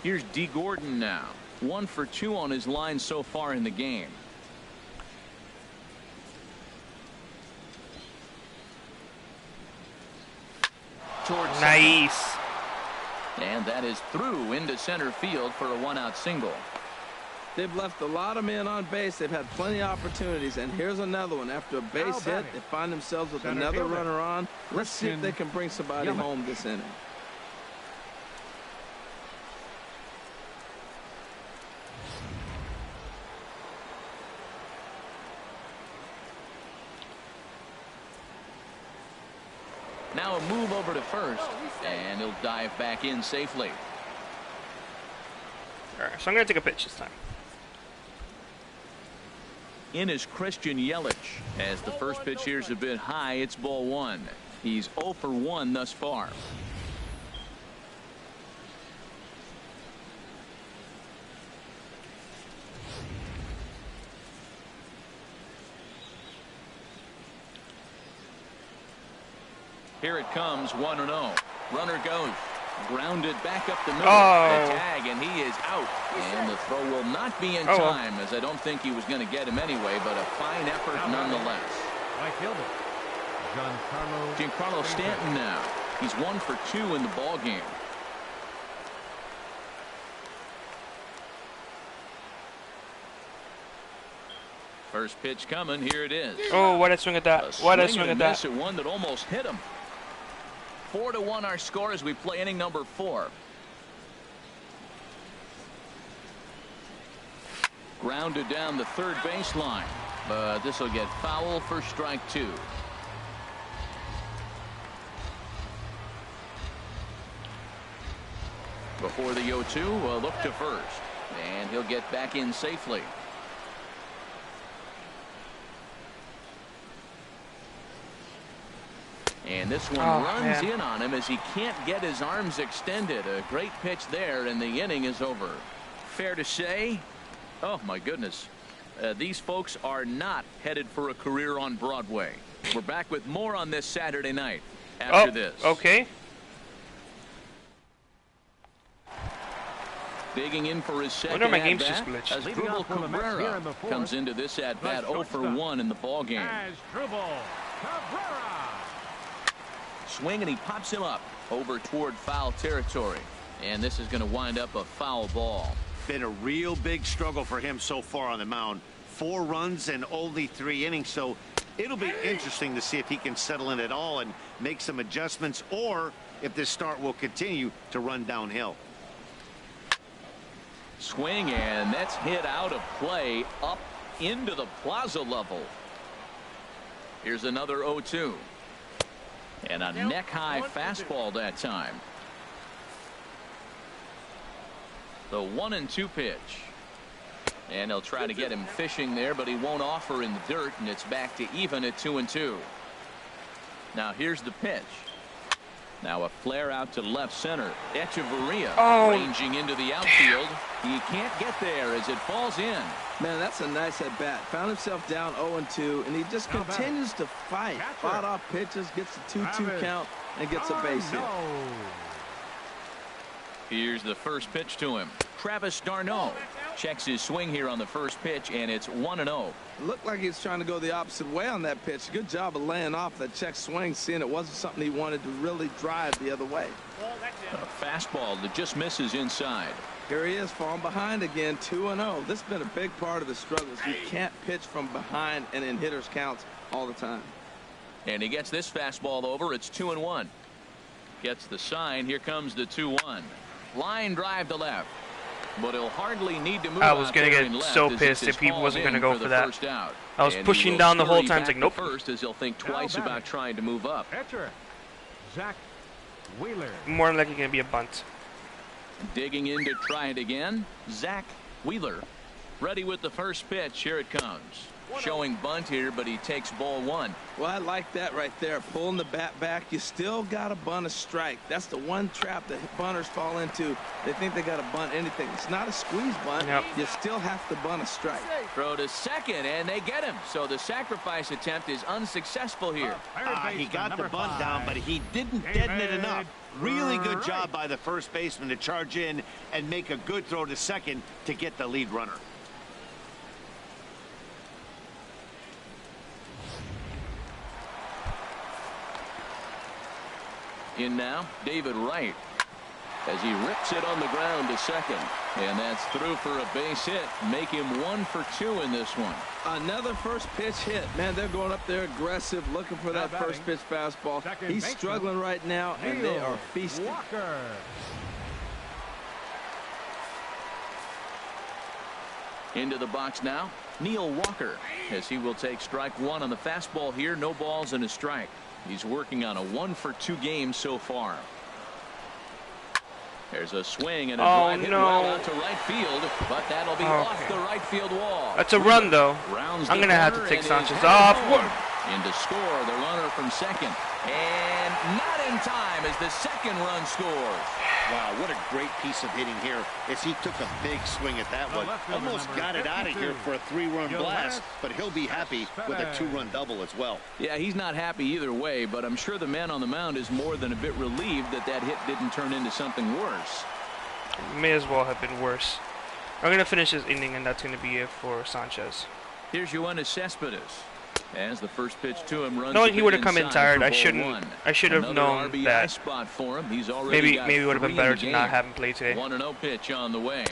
Here's D. Gordon now. 1 for 2 on his line so far in the game. Towards Nice. second. And that is through into center field for a 1-out single. They've left a lot of men on base. They've had plenty of opportunities, and here's another one. After a base hit, they find themselves with another runner on. Let's see if they can bring somebody home this inning. Now a move over to first, and he'll dive back in safely. Alright, so I'm gonna take a pitch this time. In is Christian Yelich. As the first pitch here is a bit high, it's ball 1. He's 0 for 1 thus far. Here it comes, 1-0. Runner goes. Grounded back up the middle. The tag, and he is out. And the throw will not be in time, as I don't think he was going to get him anyway, but a fine effort nonetheless. Right fielder, Giancarlo Stanton now. He's 1 for 2 in the ball game. First pitch coming. Here it is. Oh, what a swing at that. What a swing at that. At one that almost hit him. 4-1 our score as we play inning number 4. Grounded down the third baseline, but this will get foul for strike 2. Before the 0-2, a look to first, and he'll get back in safely. And this one runs in on him as he can't get his arms extended. A great pitch there, and the inning is over. Fair to say, oh my goodness, these folks are not headed for a career on Broadway. We're back with more on this Saturday night after this. Okay. Digging in for his second my game's just at-bat glitched. as Drupal Cabrera comes into this at-bat 0 for 1 in the ball game. Swing, and he pops him up over toward foul territory, and this is going to wind up a foul ball. Been a real big struggle for him so far on the mound. 4 runs and only 3 innings, so it'll be interesting to see if he can settle in at all and make some adjustments, or if this start will continue to run downhill. Swing, and that's hit out of play up into the plaza level. Here's another 0-2. And a neck-high fastball that time. The 1-2 pitch. And they'll try to get him fishing there, but he won't offer in the dirt, and it's back to even at 2-2. Now here's the pitch. Now a flare out to left center. Echeverria ranging into the outfield. He can't get there as it falls in. Man, that's a nice at bat. Found himself down 0-2, and he just continues to fight. Fought off pitches, gets a 2-2 count, and gets a base hit. Here's the first pitch to him. Travis d'Arnaud. Checks his swing here on the first pitch, and it's 1-0. Looked like he was trying to go the opposite way on that pitch. Good job of laying off that check swing, seeing it wasn't something he wanted to really drive the other way. A fastball that just misses inside. Here he is falling behind again, 2-0. This has been a big part of the struggles. You can't pitch from behind and in hitters counts all the time. And he gets this fastball over. It's 2-1. Gets the sign. Here comes the 2-1. Line drive to left. But he'll hardly need to move. I was going to get so pissed if he wasn't going to go for that. I was pushing down the whole time. It's like, nope. First, as he'll think twice about trying to move up. Catcher, Zach Wheeler. More than likely going to be a bunt. Digging in to try it again. Zach Wheeler. Ready with the first pitch. Here it comes. Showing bunt here, but he takes ball one. Well, I like that right there. Pulling the bat back. You still got to bunt a strike. That's the one trap that bunters fall into. They think they got to bunt anything. It's not a squeeze bunt. Yep. You still have to bunt a strike. Throw to second, and they get him. So the sacrifice attempt is unsuccessful here. He got the bunt down, but he didn't deaden it enough. Really good job by the first baseman to charge in and make a good throw to second to get the lead runner. In now, David Wright, as he rips it on the ground to second. And that's through for a base hit. Make him 1 for 2 in this one. Another first pitch hit. Man, they're going up there aggressive, looking for that first pitch fastball. He's struggling right now, and they are feasting. Walker. Into the box now, Neil Walker, as he will take strike one on the fastball here. No balls and a strike. He's working on a 1 for 2 game so far. There's a swing and a drive hit well out to right field, but that'll be off the right field wall. That's a run, though. I'm going to have to take Sanchez off. In to score the runner from second. And not in time as the second run scores. Wow, what a great piece of hitting here as he took a big swing at that one. Almost got it out of here for a 3-run blast, but he'll be happy with a 2-run double as well. Yeah, he's not happy either way, but I'm sure the man on the mound is more than a bit relieved that that hit didn't turn into something worse. May as well have been worse. I'm going to finish this inning, and that's going to be it for Sanchez. Here's Yoenis Cespedes. As the first pitch to him runs. Knowing he would have come in tired, I should have known RBI that. Spot for him. He's already maybe it would have been better to not have him play today. 1-0 pitch on the way.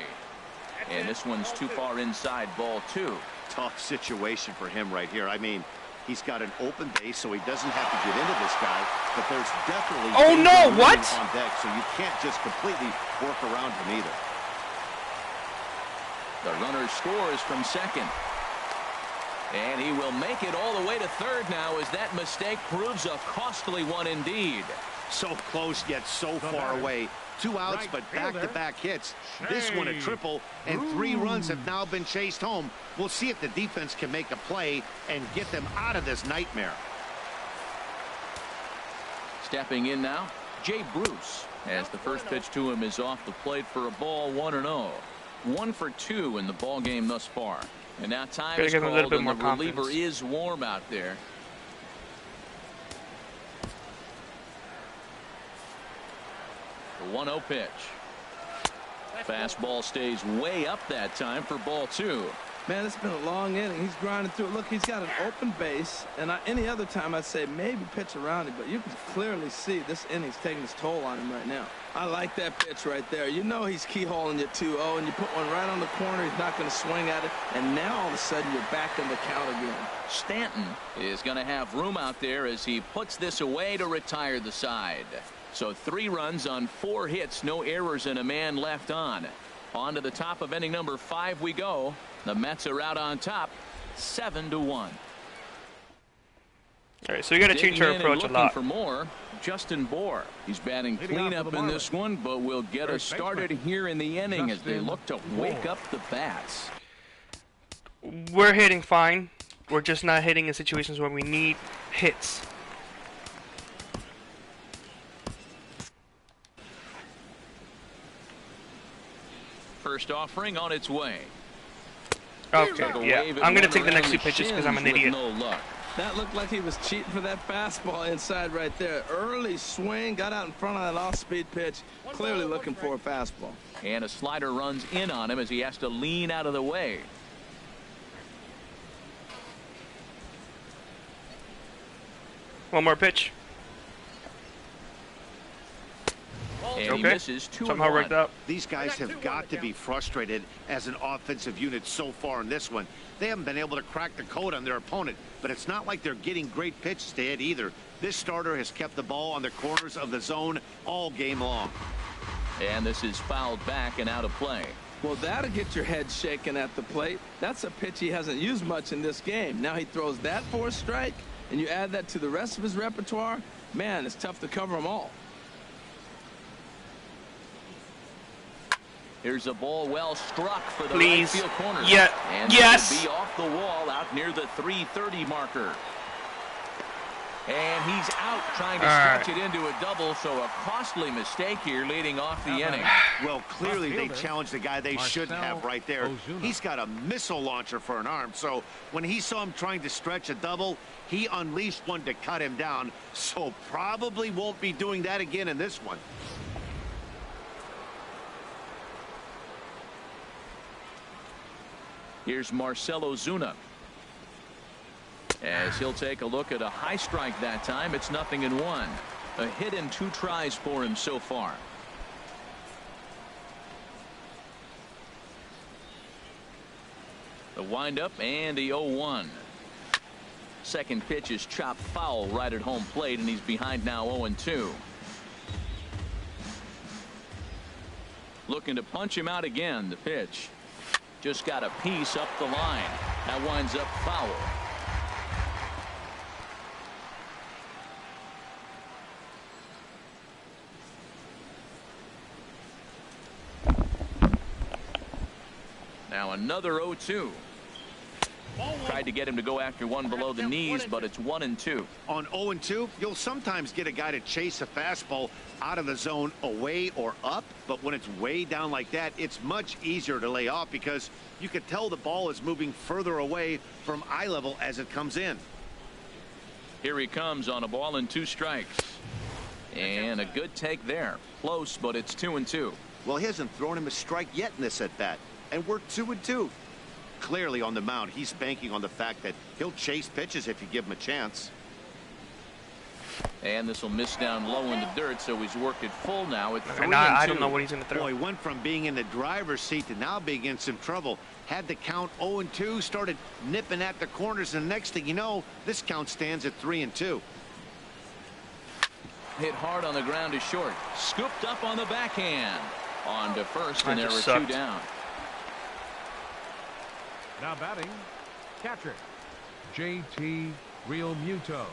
And this one's too far inside, ball 2. Tough situation for him right here. I mean, he's got an open base, so he doesn't have to get into this guy, but there's definitely what? On deck, so you can't just completely work around him either. The runner scores from second. And he will make it all the way to third now as that mistake proves a costly one indeed. So close yet so far away. 2 outs, but back-to-back hits. This one a triple, and 3 runs have now been chased home. We'll see if the defense can make a play and get them out of this nightmare. Stepping in now, Jay Bruce, as the first pitch to him is off the plate for a ball 1-0. 1 for 2 in the ball game thus far. And now time is called, and the reliever is warm out there. The 1-0 pitch. Fastball stays way up that time for ball 2. Man, it's been a long inning. He's grinding through it. Look, he's got an open base, and any other time I'd say maybe pitch around him, but you can clearly see this inning's taking its toll on him right now. I like that pitch right there. You know he's keyholing you 2-0, and you put one right on the corner. He's not going to swing at it, and now all of a sudden you're back in the count again. Stanton is going to have room out there as he puts this away to retire the side. So 3 runs on 4 hits, no errors, and a man left on. On to the top of inning number 5 we go. The Mets are out on top, 7-1. All right, so we got to change our approach a lot. For more, Justin Bohr. He's batting cleanup in this one, but will get us started here in the inning as they look to wake up the bats. We're hitting fine. We're just not hitting in situations where we need hits. First offering on its way. Okay, yeah. I'm going to take the next 2 pitches because I'm an idiot. No luck. That looked like he was cheating for that fastball inside right there. Early swing, got out in front of that off-speed pitch, clearly looking for a fastball. And a slider runs in on him as he has to lean out of the way. One more pitch. And he misses 2 Somehow and 1. worked out. These guys have got to be frustrated as an offensive unit so far in this one. They haven't been able to crack the code on their opponent, but it's not like they're getting great pitches to hit either. This starter has kept the ball on the corners of the zone all game long. And this is fouled back and out of play. Well, that'll get your head shaken at the plate. That's a pitch he hasn't used much in this game. Now he throws that for a strike, and you add that to the rest of his repertoire. Man, it's tough to cover them all. Here's a ball well struck for the Please. right field corner. Yeah. And Yes. it'll be off the wall out near the 330 marker. And he's out trying to stretch it into a double, so a costly mistake here leading off the inning. Well, clearly they challenged the guy they shouldn't have right there. He's got a missile launcher for an arm, so when he saw him trying to stretch a double, he unleashed one to cut him down, so probably won't be doing that again in this one. Here's Marcell Ozuna. As he'll take a look at a high strike that time. It's 0-1. A hit in 2 tries for him so far. The windup and the 0-1. Second pitch is chopped foul right at home plate, and he's behind now 0-2. Looking to punch him out again. The pitch just got a piece up the line. That winds up foul. Now another 0-2. Tried to get him to go after one below the knees, but it's 1-2. On 0-2, you'll sometimes get a guy to chase a fastball out of the zone away or up, but when it's way down like that, it's much easier to lay off because you can tell the ball is moving further away from eye level as it comes in. Here he comes on a ball and 2 strikes. And a good take there. Close, but it's 2-2. Well, he hasn't thrown him a strike yet in this at-bat, and we're 2-2. Clearly on the mound, he's banking on the fact that he'll chase pitches if you give him a chance. And this will miss down low in the dirt, so he's worked it full now at 3-2. I don't know what he's going to throw. Boy, he went from being in the driver's seat to now being in some trouble. Had the count 0-2, started nipping at the corners, and the next thing you know, this count stands at 3-2. Hit hard on the ground to short. Scooped up on the backhand. On to first, and there were 2 down. Now batting, catcher, J.T. Realmuto.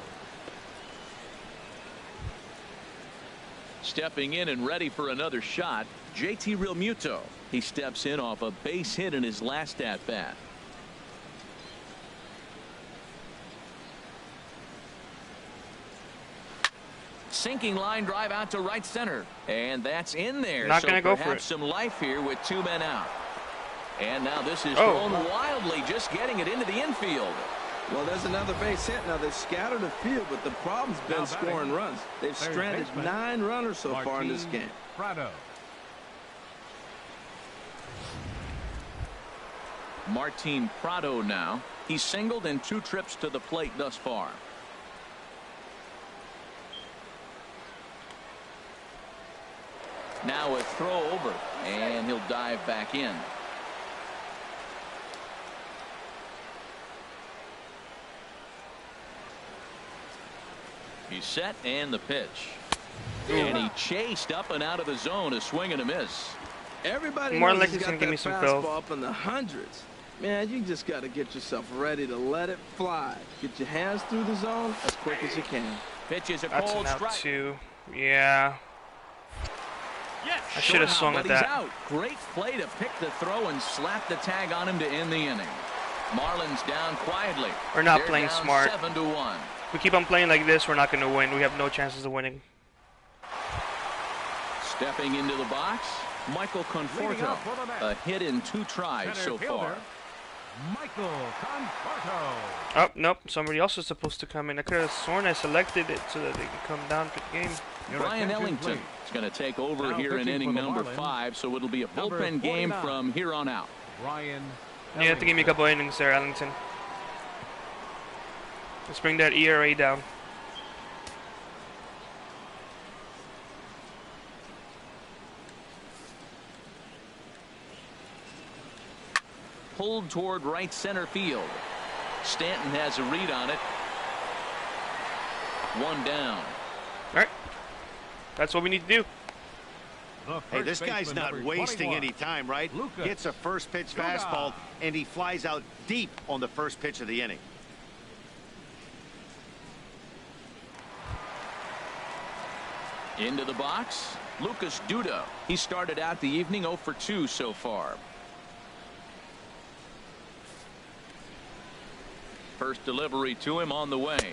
Stepping in and ready for another shot, J.T. Realmuto. He steps in off a base hit in his last at-bat. Sinking line drive out to right center, and that's in there. Not so gonna go for perhaps it. some life here with 2 men out. And now this is thrown wildly, just getting it into the infield. Well, there's another base hit. Now they've scattered the field, but the problem's been scoring runs. They've stranded 9 runners so far in this game. Prado. Martin Prado now. He's singled in 2 trips to the plate thus far. Now a throw over, and he'll dive back in. He's set, and the pitch. And he chased up and out of the zone, a swing and a miss. Everybody More knows like he's he's got gonna give that me some fastball fill. up in the hundreds. Man, you just got to get yourself ready to let it fly. Get your hands through the zone as quick as you can. Pitch is a That's cold an strike. 2. Yeah. I should have swung but at he's that. out. Great play to pick the throw and slap the tag on him to end the inning. Marlins down quietly. We're not They're playing down smart. 7-1. If we keep on playing like this, we're not going to win. We have no chances of winning. Stepping into the box, Michael Conforto. A hit in 2 tries so far. Michael Conforto. Oh, nope. Somebody else was supposed to come in. I could have sworn I selected it so that they can come down for the game. Brian Ellington is going to take over here in inning number 5, so it'll be a bullpen game from here on out. Brian. You have to give me a couple innings there, Ellington. Let's bring that ERA down. Pulled toward right center field. Stanton has a read on it. 1 down. All right. That's what we need to do. Hey, this guy's not wasting any time, right? Gets a first pitch fastball, and he flies out deep on the first pitch of the inning. Into the box, Lucas Duda. He started out the evening 0 for 2 so far. First delivery to him on the way.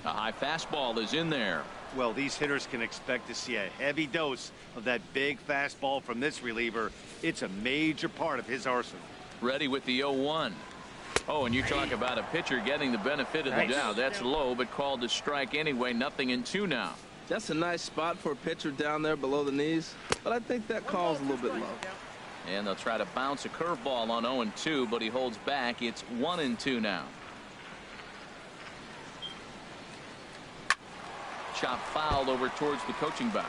A high fastball is in there. Well, these hitters can expect to see a heavy dose of that big fastball from this reliever. It's a major part of his arsenal. Ready with the 0-1. Oh, and you talk about a pitcher getting the benefit of the doubt. That's low, but called to strike anyway. 0-2 now. That's a nice spot for a pitcher down there below the knees, but I think that call's a little bit low. And they'll try to bounce a curveball on 0-2, but he holds back. It's 1-2 now. Chop foul over towards the coaching box.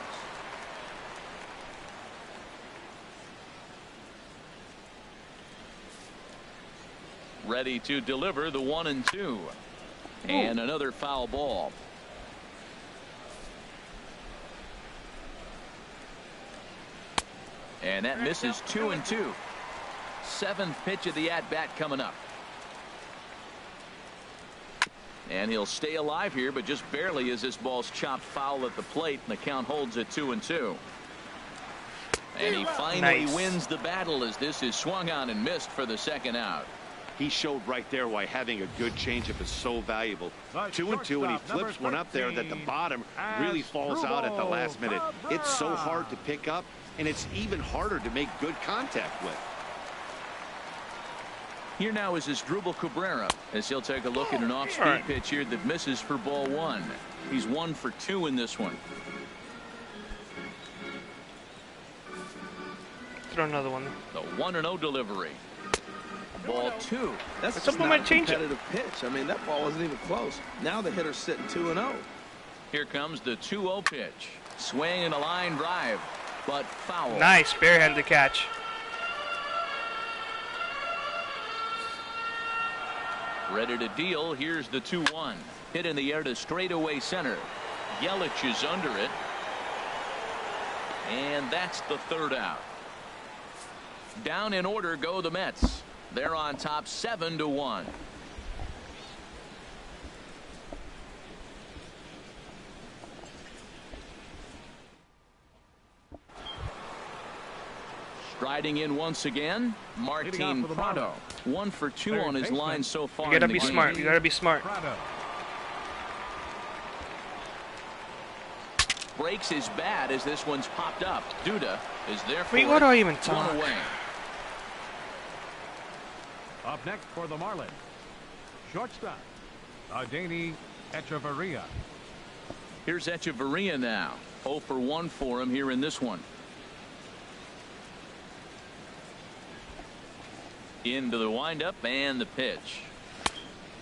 Ready to deliver the 1-2. And another foul ball. And that misses 2-2. 7th pitch of the at-bat coming up. And he'll stay alive here, but just barely as this ball's chopped foul at the plate, and the count holds at 2-2. And he finally wins the battle as this is swung on and missed for the second out. He showed right there why having a good changeup is so valuable. 2-2, and he flips one up there that the bottom really falls out at the last minute. It's so hard to pick up, and it's even harder to make good contact with. Here now is Asdrubal Cabrera as he'll take a look at an off-speed pitch here that misses for ball 1. He's 1 for 2 in this one. Throw another one. The 1-0 delivery. Ball 2. That's not a competitive pitch. I mean, that ball wasn't even close. Now the hitter's sitting 2-0. Here comes the 2-0 pitch. Swing and a line drive, but foul. Nice barehanded catch. Ready to deal. Here's the 2-1. Hit in the air to straightaway center. Yelich is under it. And that's the 3rd out. Down in order go the Mets. They're on top 7-1. Striding in once again, Martin Prado. 1 for 2 on his line so far. You gotta be smart. You gotta be smart. Breaks his bat as this one's popped up. Duda is there for Wait, what do I even talk? 1 away. Up next for the Marlins, shortstop, Adeiny Echeverria. Here's Echeverria now. 0 for 1 for him here in this one. Into the windup and the pitch.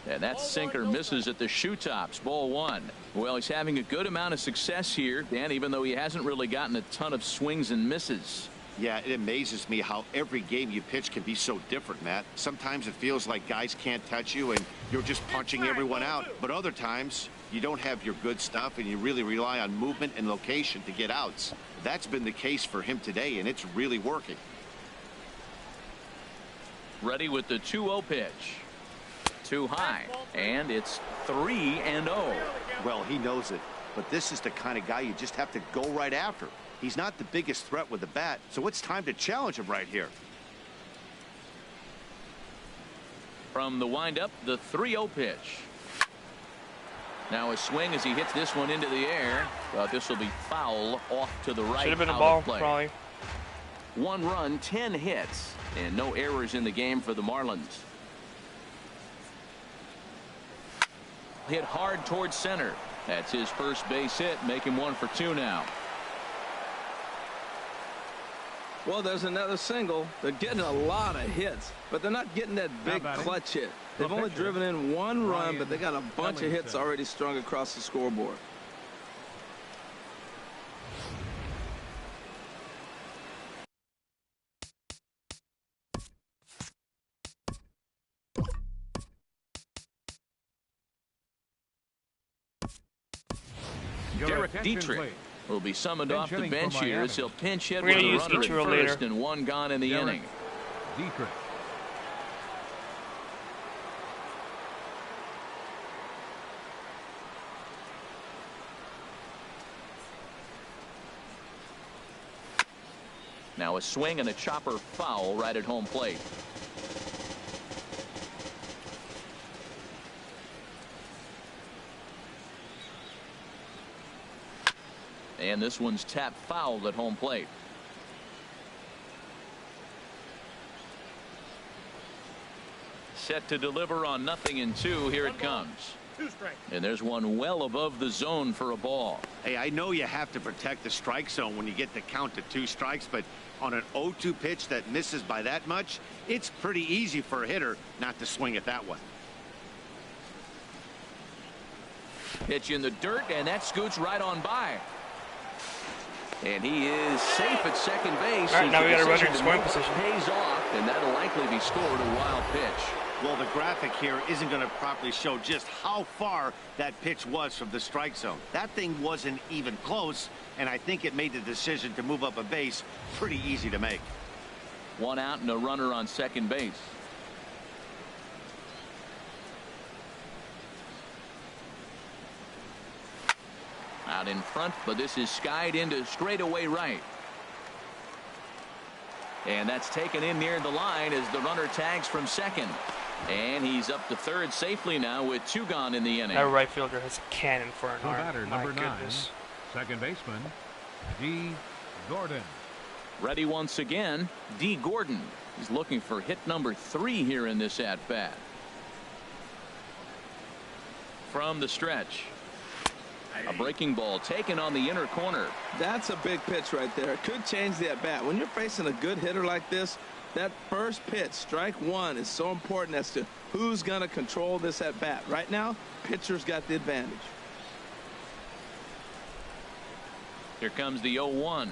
And that sinker misses at the shoe tops. Ball 1. Well, he's having a good amount of success here, Dan, even though he hasn't really gotten a ton of swings and misses. Yeah, it amazes me how every game you pitch can be so different, Matt. Sometimes it feels like guys can't touch you and you're just punching everyone out. But other times you don't have your good stuff and you really rely on movement and location to get outs. That's been the case for him today, and it's really working. Ready with the 2-0 pitch. Too high, and it's 3-0. Well, he knows it, but this is the kind of guy you just have to go right after. He's not the biggest threat with the bat, so it's time to challenge him right here. From the windup, the 3-0 pitch. Now a swing as he hits this one into the air, but this will be foul off to the right. Should have been a ball, probably. 1 run, 10 hits, and no errors in the game for the Marlins. hit hard towards center. That's his first base hit, make him 1 for 2 now. Well, there's another single. They're getting a lot of hits, but they're not getting that big clutch hit. They've only driven in 1 run, but they got a bunch of hits already strung across the scoreboard. Derek Dietrich will be summoned off the bench here as he'll pinch hit with a runner at first and 1 gone in the inning. Dietrich. Now a swing and a chopper foul right at home plate. And this one's tapped foul at home plate. Set to deliver on 0-2. Here it comes. And there's one well above the zone for a ball. Hey, I know you have to protect the strike zone when you get the count to 2 strikes, but on an 0-2 pitch that misses by that much, it's pretty easy for a hitter not to swing at that one. Pitch in the dirt, and that scoots right on by. And he is safe at second base. All right, now we got a runner in scoring position. Pays off, and that'll likely be scored a wild pitch. Well, the graphic here isn't going to properly show just how far that pitch was from the strike zone. That thing wasn't even close, and I think it made the decision to move up a base pretty easy to make. 1 out and a runner on second base. Out in front, but this is skied into straightaway right. And that's taken in near the line as the runner tags from second. And he's up to third safely now with 2 gone in the inning. That right fielder has a cannon for an arm. Batter, My number 9, goodness. second baseman, D. Gordon. Ready once again, D. Gordon. He's looking for hit number 3 here in this at-bat. From the stretch. A breaking ball taken on the inner corner. That's a big pitch right there. It could change the at-bat. When you're facing a good hitter like this, that first pitch, strike 1, is so important as to who's going to control this at-bat. Right now, pitcher's got the advantage. Here comes the 0-1.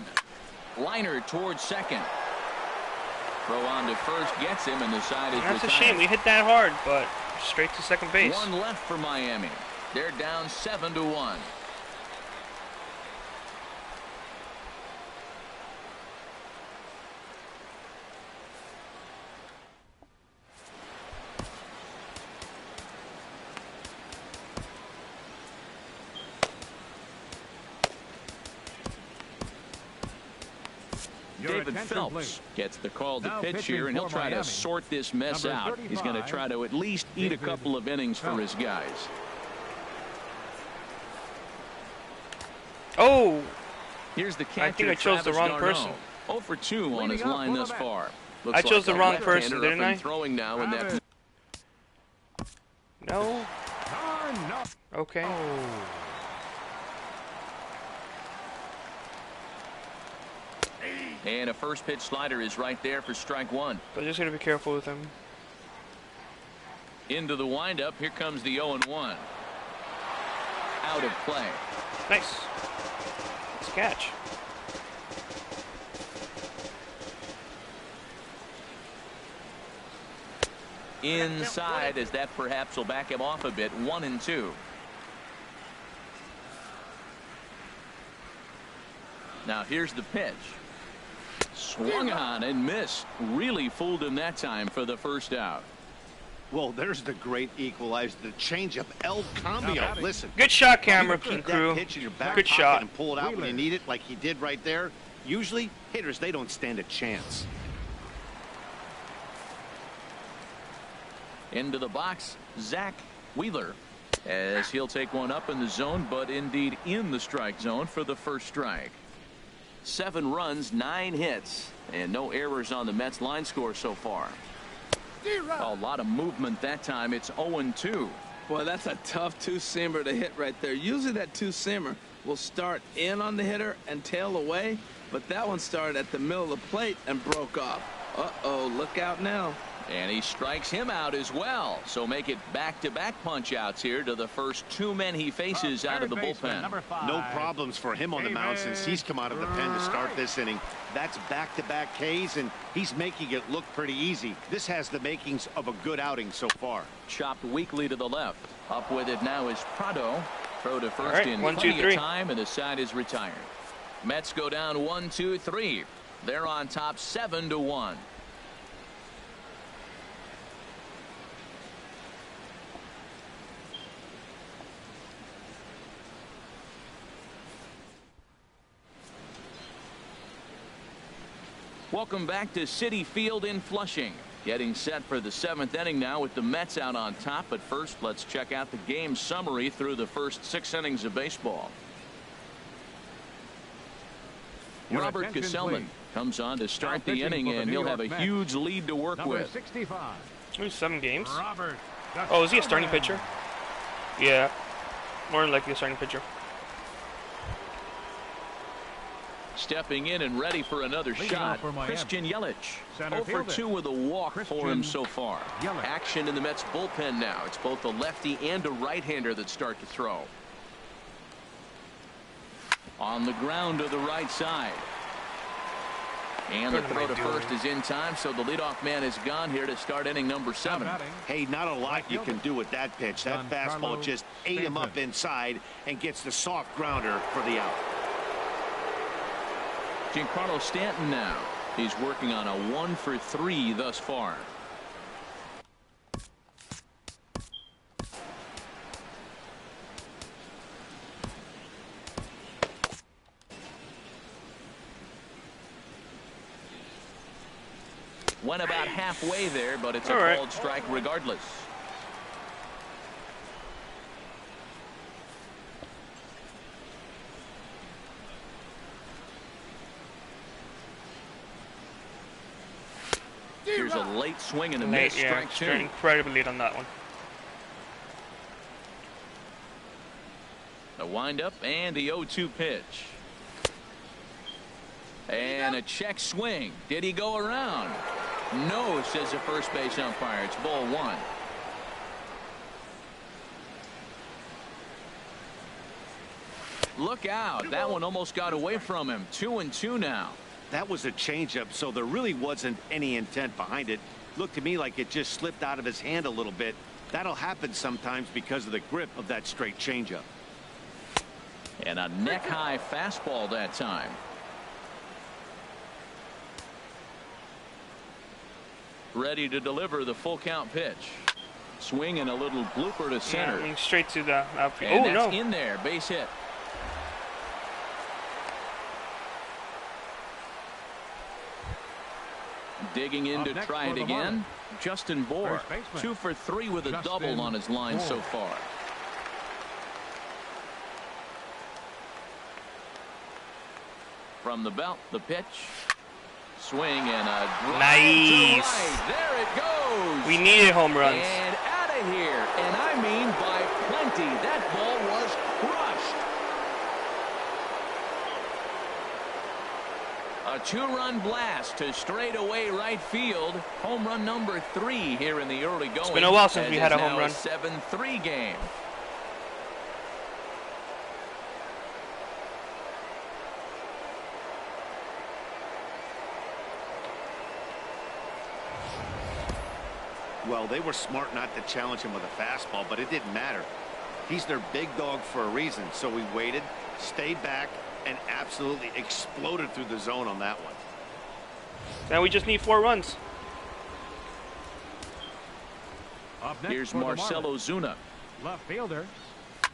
Liner towards second. Throw on to first gets him, and the side is That's retired. a shame. We hit that hard, but straight to second base. 1 left for Miami. They're down 7-1. David Phelps gets the call to pitch here, and he'll try to sort this mess out. He's going to try to at least eat a couple of innings for his guys. Oh! Here's the catcher. I think I chose the wrong person. 0 for 2 on his line thus far. Looks I chose like the wrong left-hander person, didn't up I? and throwing now in that. No. Okay. And a first pitch slider is right there for strike 1. But just gotta be careful with him. Into the windup. Here comes the 0-1. Out of play. Nice. Nice catch. Inside, as that perhaps will back him off a bit. 1-2. Now here's the pitch. Swung on and missed. Really fooled him that time for the first out. Well, there's the great equalizer, the changeup, El Cambio. Listen, Good shot, camera put crew. that pitch in your back Good pocket shot. and pull it out when you need it, like he did right there. Usually, hitters, they don't stand a chance. Into the box, Zach Wheeler, as he'll take one up in the zone, but indeed in the strike zone for the first strike. 7 runs, 9 hits, and no errors on the Mets line score so far. A lot of movement that time. It's 0-2. Boy, that's a tough two-seamer to hit right there. Usually that two-seamer will start in on the hitter and tail away, but that one started at the middle of the plate and broke off. Uh-oh, look out now. And he strikes him out as well. So make it back-to-back punch-outs here to the first two men he faces out of the bullpen. No problems for him on the mound since he's come out of the pen to start this inning. That's back-to-back Ks, and he's making it look pretty easy. This has the makings of a good outing so far. Chopped weakly to the left. Up with it now is Prado. Throw to first in one, plenty two, three. of time, and the side is retired. Mets go down 1-2-3. They're on top 7-1. Welcome back to Citi Field in Flushing. Getting set for the 7th inning now with the Mets out on top. But first, let's check out the game summary through the first 6 innings of baseball. Robert Gesellman comes on to start the inning, and he'll have a huge lead to work with. 65. Only 7 games. Robert. Oh, is he a starting pitcher? Yeah, more than likely a starting pitcher. Stepping in and ready for another shot, Christian Yelich. 0-for-2 with a walk for him so far. Action in the Mets bullpen now. It's both a lefty and a right-hander that start to throw. On the ground to the right side. And the throw to first is in time, so the leadoff man is gone here to start inning number 7. Hey, not a lot you can do with that pitch. That fastball just ate him up inside and gets the soft grounder for the out. Giancarlo Stanton now. He's working on a 1-for-3 thus far. Went about halfway there, but it's a called strike regardless. Here's a late swing and a miss. Strike 2. Incredibly late on that one. The windup and the 0-2 pitch. And a check swing. Did he go around? No, says the first base umpire. It's ball 1. Look out. That one almost got away from him. 2-2 now. That was a changeup, so there really wasn't any intent behind it. Looked to me like it just slipped out of his hand a little bit. That'll happen sometimes because of the grip of that straight changeup. And a neck-high fastball that time. Ready to deliver the full count pitch. Swing and a little blooper to center. Yeah, straight to the outfield. And that's in there. Base hit. Digging in to try it again. Justin Bour, 2-for-3 with a double on his line so far. From the belt, the pitch. Swing and a drive nice. to right. There it goes. We needed home runs. And out of here. And I mean by plenty. That ball was crushed. A 2-run blast to straightaway right field. Home run number 3 here in the early going. It's been a while since we had a home run. 7-3 game. Well, they were smart not to challenge him with a fastball, but it didn't matter. He's their big dog for a reason, so we waited, stayed back, and absolutely exploded through the zone on that one. Now we just need 4 runs. Here's Marcelo Zuna. Left fielder,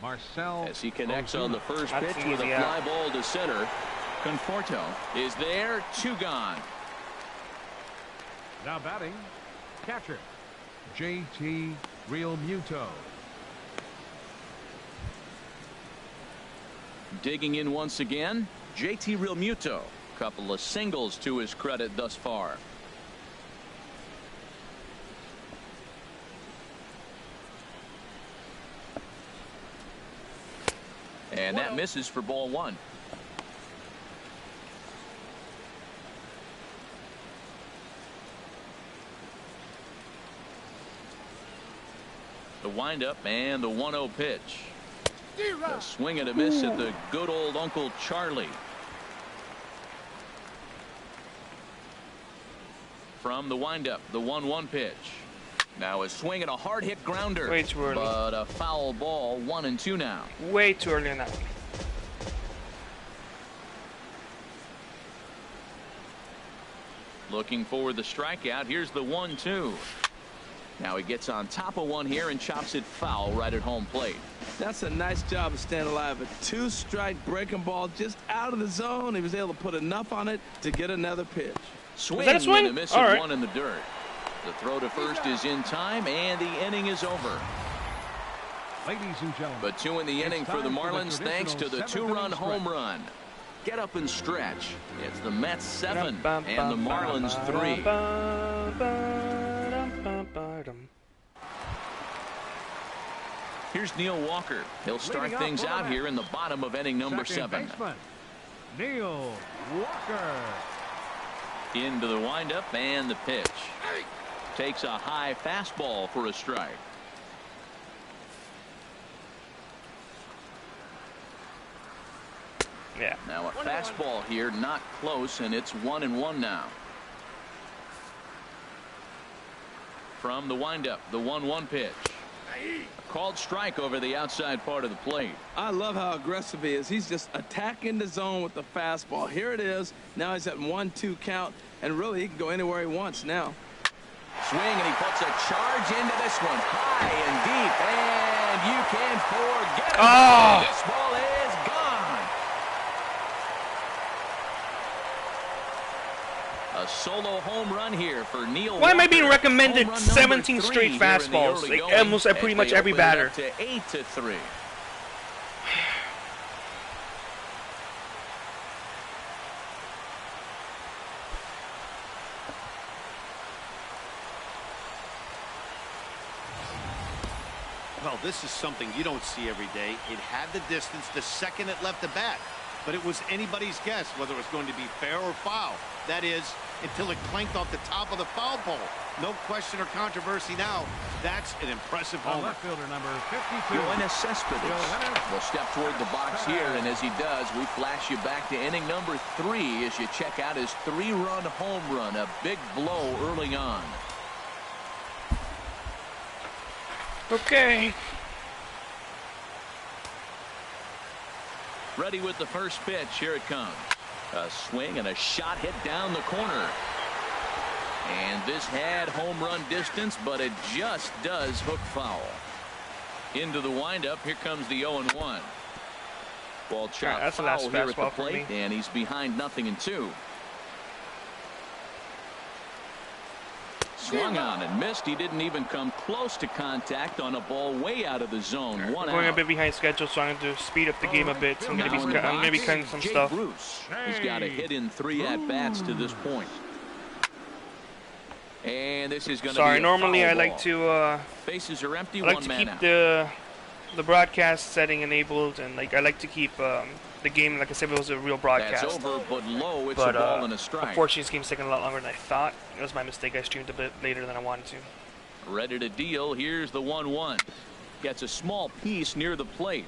Marcel. As he connects Ozuna. on the first That's pitch with a easy fly out. ball to center. Conforto is there. 2 gone. Now batting, catcher, JT Realmuto. Digging in once again, JT Realmuto. Couple of singles to his credit thus far. And that misses for ball 1. The windup and the 1-0 pitch. A swing and a miss at the good old Uncle Charlie. From the windup, the 1-1 pitch. Now a swing and a hard hit grounder. Way too early. But a foul ball, 1-2 now. Way too early on that one. Looking for the strikeout. Here's the 1-2. Now he gets on top of one here and chops it foul right at home plate. That's a nice job of staying alive. A 2-strike breaking ball just out of the zone. He was able to put enough on it to get another pitch. Swing, that a swing? And a miss All at right. 1 in the dirt. The throw to first is in time, and the inning is over. Ladies and gentlemen. But 2 in the inning for the Marlins, thanks to the 2-run home run. Get up and stretch. It's the Mets 7 and the Marlins 3. Here's Neil Walker. He'll start things out here in the bottom of inning number 7. Baseman, Neil Walker. Into the windup and the pitch. Takes a high fastball for a strike. Yeah. Now a fastball here, not close, and it's 1-1 now. From the windup, the 1-1 pitch. A called strike over the outside part of the plate. I love how aggressive he is. He's just attacking the zone with the fastball. Here it is. Now he's at 1-2 count, and really he can go anywhere he wants now. Swing, and he puts a charge into this one, high and deep, and you can forget it. Oh. This ball is gone. A solo home run here for Neil. Why am I being Walker. recommended Home run number 17 3 straight here in the fastballs? early Like going almost pretty as much they every open it batter. up to 8-3. Well, this is something you don't see every day. It had the distance the second it left the bat, but it was anybody's guess whether it was going to be fair or foul. That is, until it clanked off the top of the foul pole. No question or controversy now. That's an impressive The homer. left fielder number 52. Yoenis Cespedes will step toward the box here, and as he does, we flash you back to inning number 3 as you check out his 3-run home run. A big blow early on. Okay. Ready with the first pitch. Here it comes. A swing and a shot hit down the corner. And this had home run distance, but it just does hook foul. Into the windup. Here comes the 0-1. Ball chopped that's the foul last here at the fastball for plate, me. and he's behind 0-2. Swung on and missed. He didn't even come close to contact on a ball way out of the zone. One Going out. a bit behind schedule, so I'm going to speed up the game a bit. So I'm going to be cutting some Jay stuff. Bruce. He's got a hit in 3 at-bats to this point. And this is going to be Sorry, a normally foul I ball. like to Bases are empty, I like one to man keep out. the broadcast setting enabled, and like I like to keep the game, like I said, it was a real broadcast. That's over, but low. It's But a ball and a strike. unfortunately, this game's taking a lot longer than I thought. It was my mistake. I streamed a bit later than I wanted to. Ready to deal. Here's the 1-1. Gets a small piece near the plate.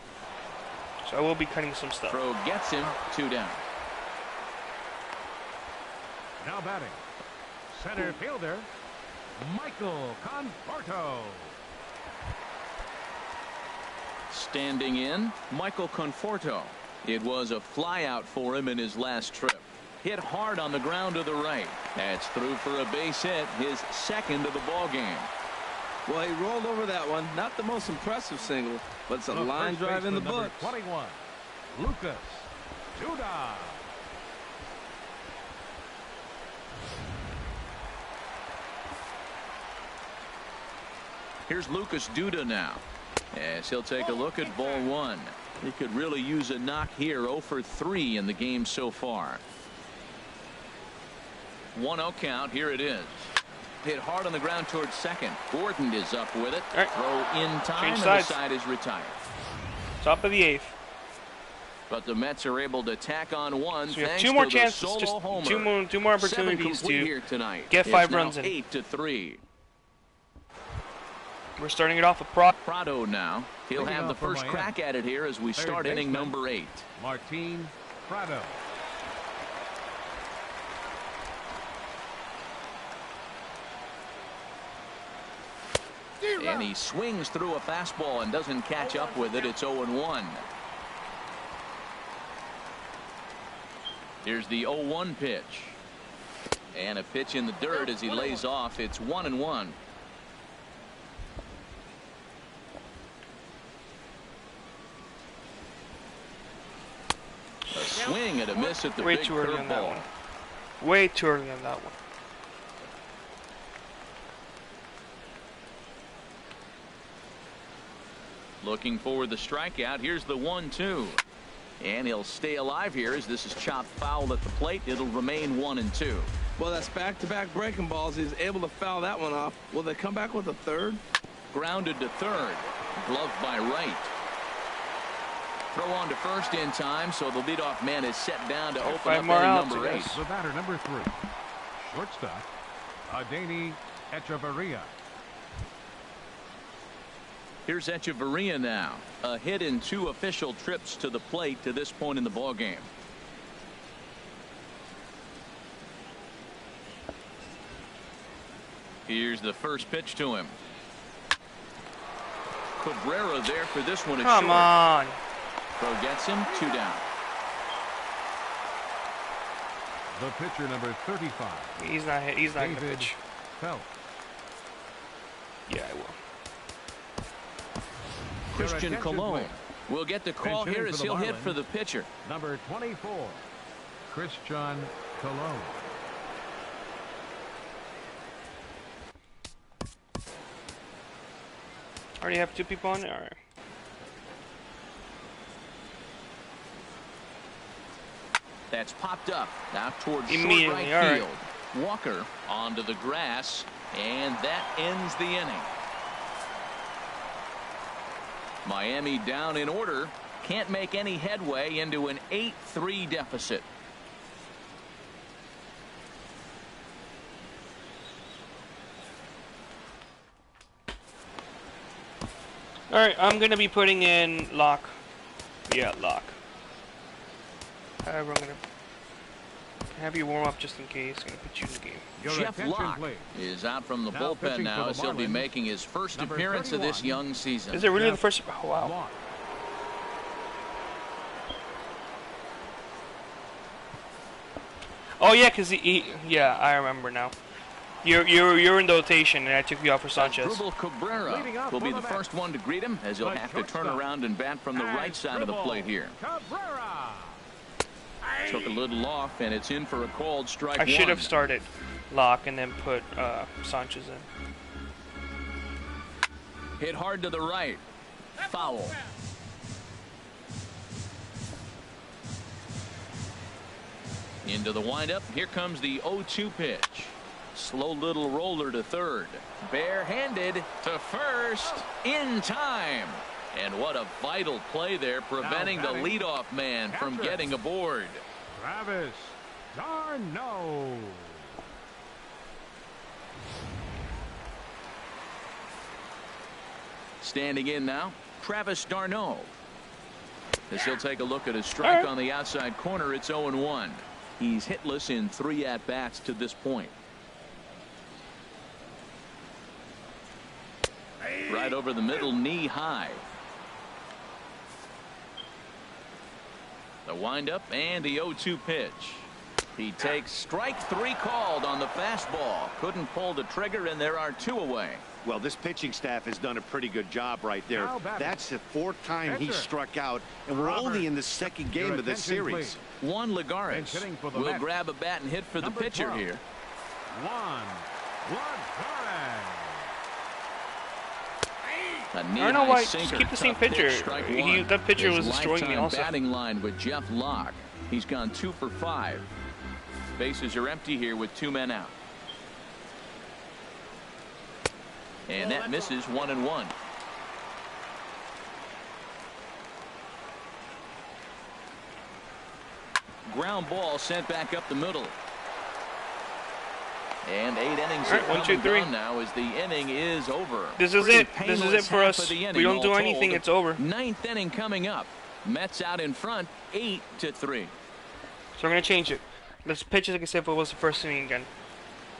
So I will be cutting some stuff. Throw gets him. 2 down. Now batting, center fielder, Michael Conforto. Standing in, Michael Conforto. It was a flyout for him in his last trip. Hit hard on the ground to the right. That's through for a base hit, his second of the ball game. Well, he rolled over that one. Not the most impressive single, but it's a The line first drive in the baseman, book. number 21, Lucas Duda. Here's Lucas Duda now, as he'll take a look at ball 1. He could really use a knock here. 0 for 3 in the game so far. 1-0 count. Here it is. Hit hard on the ground towards second. Gordon is up with it. All right. Throw in time, Change and sides. the side is retired. Top of the 8th. But the Mets are able to tack on one. So we have thanks two more to chances, the solo just homer. two more opportunities to here tonight. get 5 runs in. 8-3. We're starting it off with Prado now. He'll have the first crack at it here as we start inning number 8. Martin Prado. And he swings through a fastball and doesn't catch up with it. It's 0-1. Here's the 0-1 pitch. And a pitch in the dirt as he lays off. It's 1-1. A swing and a miss at the way big too early on that curveball. one. Way too early on that one. Looking for the strikeout. Here's the 1-2. And he'll stay alive here as this is chopped foul at the plate. It'll remain 1-2. Well, that's back-to-back breaking balls. He's able to foul that one off. Will they come back with a third? Grounded to third. Gloved by right. Throw on to first in time, so the leadoff man is set down to open up inning number 8. The batter number 3. Shortstop, Adeiny Echeverria. Here's Echeverria now. A hit in 2 official trips to the plate to this point in the ballgame. Here's the first pitch to him. Cabrera there for this one. Come on. Throw gets him. 2 down. The pitcher number 35. He's not hit. He's not going to David pitch. Phelps. Yeah, I will. Christian attention, Colon please. will get the call Bench here hitting as for the he'll hit Marlins. for the pitcher. Number 24. Christian Colon. Already have 2 people on there. All right. That's popped up now towards short Immediately, right all right. field. Walker onto the grass, and that ends the inning. Miami down in order. Can't make any headway into an 8-3 deficit. All right, I'm going to be putting in Locke. Yeah, Locke. However, I'm going to have you warm up just in case. I'm going to put you in the game. Your Jeff attention, Locke please. is out from the Now bullpen pitching now for the as he'll be Marlins, making his first number appearance of this 31. young season. Is it really Jeff the first? Oh, wow. Locke. Oh yeah, cause yeah, I remember now. You're in the rotation, and I took you out for Sanchez. Dribble Cabrera Leading off will be for the the first one to greet him as he'll The have to turn shortstop. around and bat from the And right side of the dribble plate here. Cabrera. Took a little off, and it's in for a called strike I should one. have started Locke and then put Sanchez in. Hit hard to the right. Foul. Into the windup. Here comes the 0-2 pitch. Slow little roller to third. Barehanded to first in time. And what a vital play there, preventing the batting, leadoff man from catcher. getting aboard. Travis d'Arnaud. Standing in now, Travis d'Arnaud. As he'll take a look at his strike on the outside corner, it's 0-1. He's hitless in 3 at-bats to this point. Right over the middle, knee high. The windup and the 0-2 pitch. He takes strike 3 called on the fastball. Couldn't pull the trigger, and there are 2 away. Well, this pitching staff has done a pretty good job right there. Now batting. That's the 4th time he Pitcher. struck out, and we're Robert, only in the 2nd game your of this attention, series. please. Juan Bench Lagares hitting for the will Mets. grab a bat and hit for the Number pitcher 12. here. Juan Lagares. A I don't know knee-high why. sinker, Just keep the same tough pitch, pitcher. strike He, one. that pitcher His was destroying me lifetime also. batting line with Jeff Locke. He's gone 2 for 5. Bases are empty here with 2 men out. And that misses 1-1. ground ball sent back up the middle. And 8 innings All right, 1, 2, 3. now as the inning is over. This is it. This is it for us. We don't do anything, it's over. 9th inning coming up. Mets out in front, 8-3. So we're gonna change it. Let's pitch it like I said if it was the first inning again.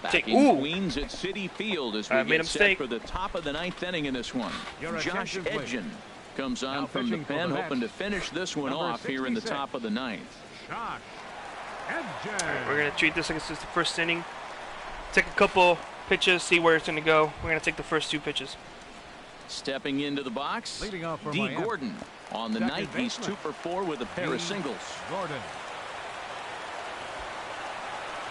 Back in Queens at City Field as we get set for the top of the 9th inning in this one. Josh Edgen comes on from the pen, hoping to finish this one off here in the top of the 9th. Josh Edgen. We're gonna treat this like it's just the first inning. Take a couple pitches, see where it's gonna go. We're gonna take the first 2 pitches. Stepping into the box, Leading off for D. Miami. Gordon. On the night, he's 2 for 4 with a pair of singles. Gordon.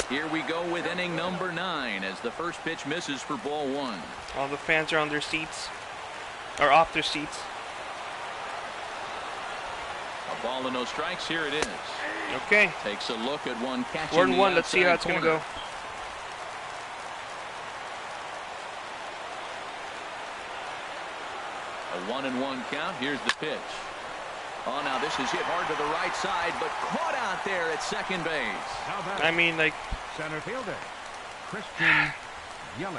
Here we go with inning number 9 as the first pitch misses for ball 1. All the fans are on their seats, or off their seats. A ball and no strikes. Here it is. Okay. Takes a look at one catching 1-1. the Let's see how it's outside gonna corner. go. A 1-1 count. Here's the pitch. Oh, now this is hit hard to the right side, but caught out there at second base. Now back. I mean, like, Center fielder Christian Yelich.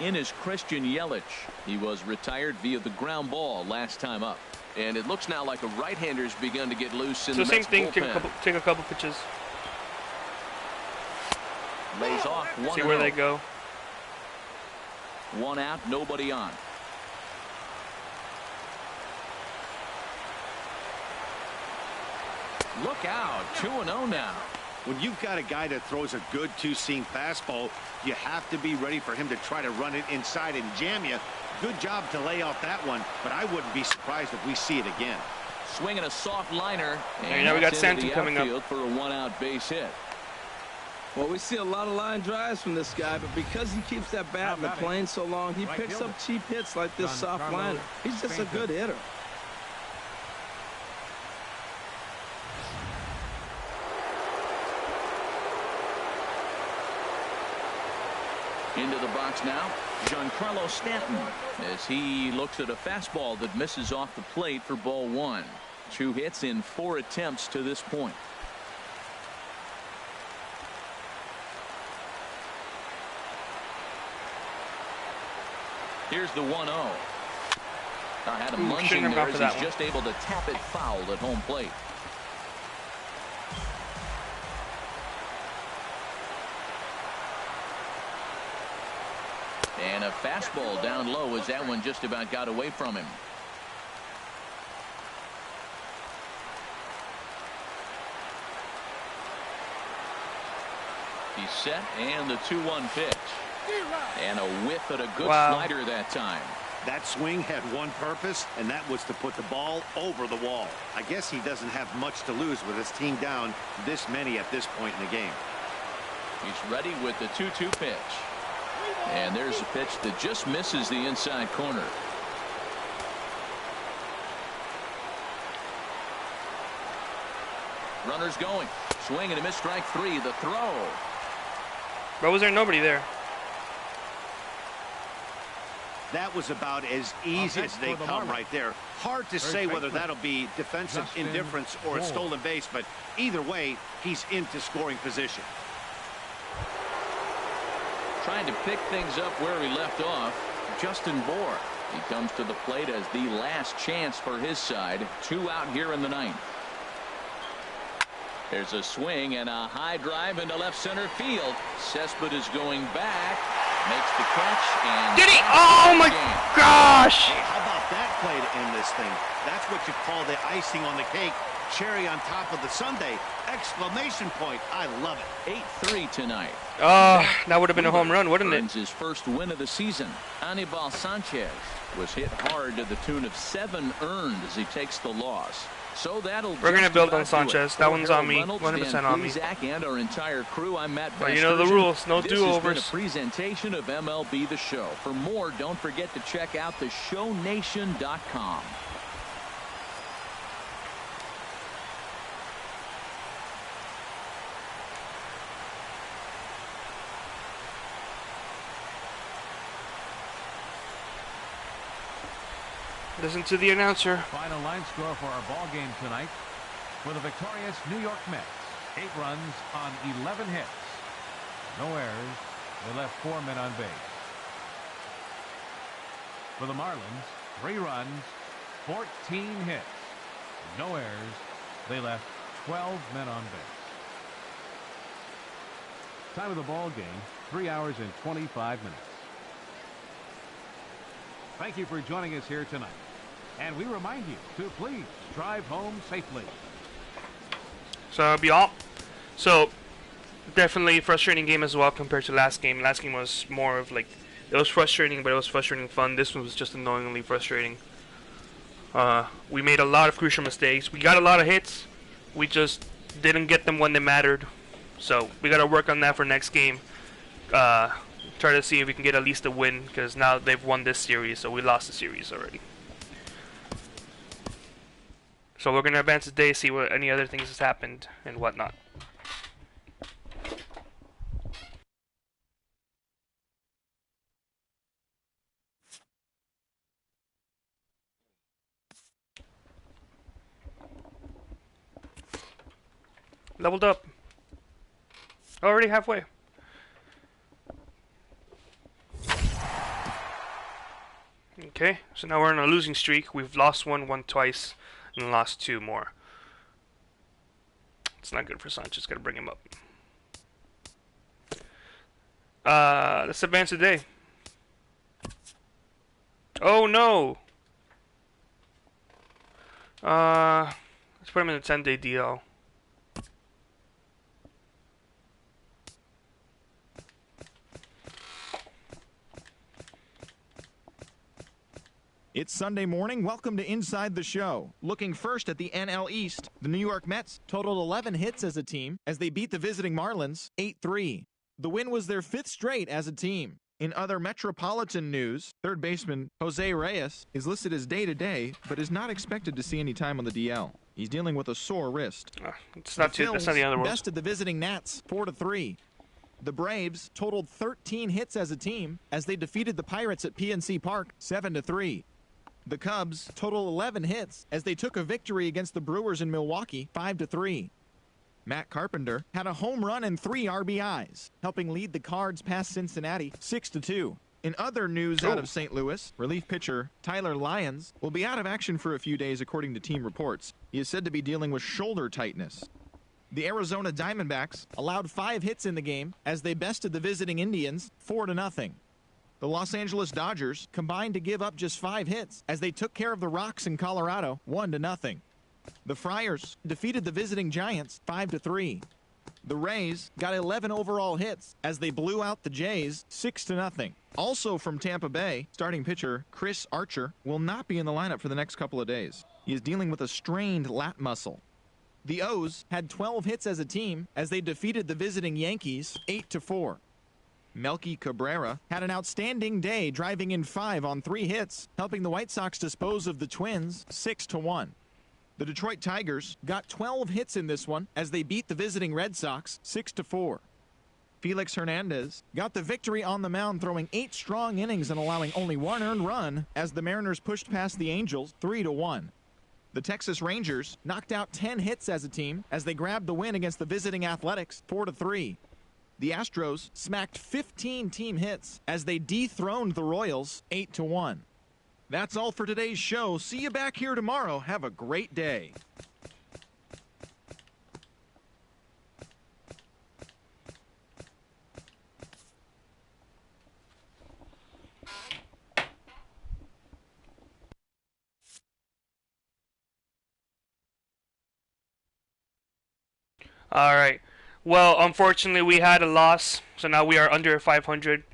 In is Christian Yelich. He was retired via the ground ball last time up. And it looks now like a right-hander's begun to get loose in so the same Mets thing. bullpen. Take a couple pitches. Lays off 1-0. See where they go. 1 out, nobody on. Look out, 2-0 now. When you've got a guy that throws a good 2-seam fastball, you have to be ready for him to try to run it inside and jam you. Good job to lay off that one, but I wouldn't be surprised if we see it again. Swinging a soft liner. And now we got that's into Stanton the coming up. outfield for a 1-out base hit. Well, we see a lot of line drives from this guy, but because he keeps that bat in the plane so long, he Right picks fielder. up cheap hits like this Don soft Carlos liner. He's just a good hitter. Into the box now, Giancarlo Stanton, as he looks at a fastball that misses off the plate for ball 1. 2 hits in 4 attempts to this point. Here's the 1-0. I had him lunging shouldn't have there gone as for that he's one. just able to tap it foul at home plate. And a fastball down low as that one just about got away from him. He's set, and the 2-1 pitch. And a whiff at a good slider that time. That swing had one purpose, and that was to put the ball over the wall. I guess he doesn't have much to lose with his team down this many at this point in the game. He's ready with the 2-2 pitch. And there's a pitch that just misses the inside corner. Runners going. Swing and a miss, strike 3. The throw. But was there nobody there? That was about as easy as they come right there. Hard to say whether that'll be defensive indifference or a stolen base, but either way, he's into scoring position. Trying to pick things up where he left off, Justin Bohr. He comes to the plate as the last chance for his side. 2 out here in the 9th. There's a swing and a high drive into left center field. Cespedes is going back, makes the catch, and Did he? Oh my gosh! Hey, how about that play to end this thing? That's what you call the icing on the cake. Cherry on top of the sundae. Exclamation point. I love it. 8-3 tonight. Oh, that would have been a home run, wouldn't Earns it? his first win of the season. Anibal Sanchez was hit hard to the tune of 7 earned as he takes the loss. So that'll We're gonna just build about on do Sanchez. it. That For one's on Harold me. Reynolds, 100% Dan on me. Plesac, and our entire crew, I'm Matt But you know the Vasgersian. rules. No This has been do-overs. a presentation of MLB The Show. For more, don't forget to check out theshownation.com. Listen to the announcer. Final line score for our ball game tonight. For the victorious New York Mets, 8 runs on 11 hits. No errors. They left 4 men on base. For the Marlins, 3 runs, 14 hits. No errors. They left 12 men on base. Time of the ball game, 3 hours and 25 minutes. Thank you for joining us here tonight. And we remind you to please drive home safely. So that'll be all. So definitely a frustrating game as well compared to last game. Last game was more of like, it was frustrating, but it was frustrating fun. This one was just annoyingly frustrating. We made a lot of crucial mistakes. We got a lot of hits. We just didn't get them when they mattered. So we got to work on that for next game. Try to see if we can get at least a win, because now they've won this series, so we lost the series already. So we're going to advance today, see what any other things has happened and whatnot. Leveled up. Already halfway. Okay, so now we're on a losing streak. We've lost one, won twice, and lost 2 more. It's not good for Sanchez. Gotta bring him up. Let's advance today. Oh no! Let's put him in a 10-day DL. It's Sunday morning. Welcome to Inside the Show. Looking first at the NL East, the New York Mets totaled 11 hits as a team as they beat the visiting Marlins 8-3. The win was their 5th straight as a team. In other Metropolitan news, third baseman Jose Reyes is listed as day-to-day, but is not expected to see any time on the DL. He's dealing with a sore wrist. That's not the other one. Bested the visiting Nats 4-3. The Braves totaled 13 hits as a team as they defeated the Pirates at PNC Park 7-3. The Cubs total 11 hits as they took a victory against the Brewers in Milwaukee 5-3. Matt Carpenter had a home run and 3 RBIs, helping lead the Cards past Cincinnati 6-2. In other news out of St. Louis, relief pitcher Tyler Lyons will be out of action for a few days according to team reports. He is said to be dealing with shoulder tightness. The Arizona Diamondbacks allowed 5 hits in the game as they bested the visiting Indians 4-0. The Los Angeles Dodgers combined to give up just 5 hits as they took care of the Rocks in Colorado 1-0. The Friars defeated the visiting Giants 5-3. The Rays got 11 overall hits as they blew out the Jays 6-0. Also from Tampa Bay, starting pitcher Chris Archer will not be in the lineup for the next couple of days. He is dealing with a strained lat muscle. The O's had 12 hits as a team as they defeated the visiting Yankees 8-4. Melky Cabrera had an outstanding day, driving in 5 on 3 hits, helping the White Sox dispose of the Twins 6-1. The Detroit Tigers got 12 hits in this one as they beat the visiting Red Sox 6-4. Felix Hernandez got the victory on the mound, throwing 8 strong innings and allowing only 1 earned run as the Mariners pushed past the Angels 3-1. The Texas Rangers knocked out 10 hits as a team as they grabbed the win against the visiting Athletics 4-3. The Astros smacked 15 team hits as they dethroned the Royals 8-1. That's all for today's show. See you back here tomorrow. Have a great day. All right. Well, unfortunately, we had a loss, so now we are under 500.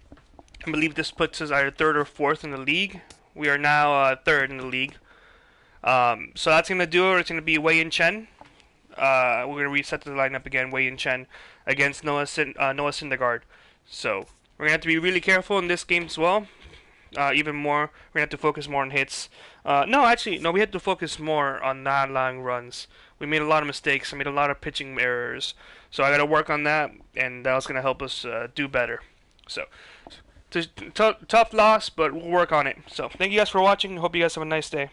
I believe this puts us either 3rd or 4th in the league. We are now 3rd in the league. So that's going to do it. It's going to be Wei and Chen. We're going to reset the lineup again, Wei and Chen, against Noah Syndergaard. So we're going to have to be really careful in this game as well. Even more, we're going to have to focus more on hits. No, we had to focus more on not allowing runs. We made a lot of mistakes. I made a lot of pitching errors. So I got to work on that, and that's going to help us do better. So tough loss, but we'll work on it. So thank you guys for watching. Hope you guys have a nice day.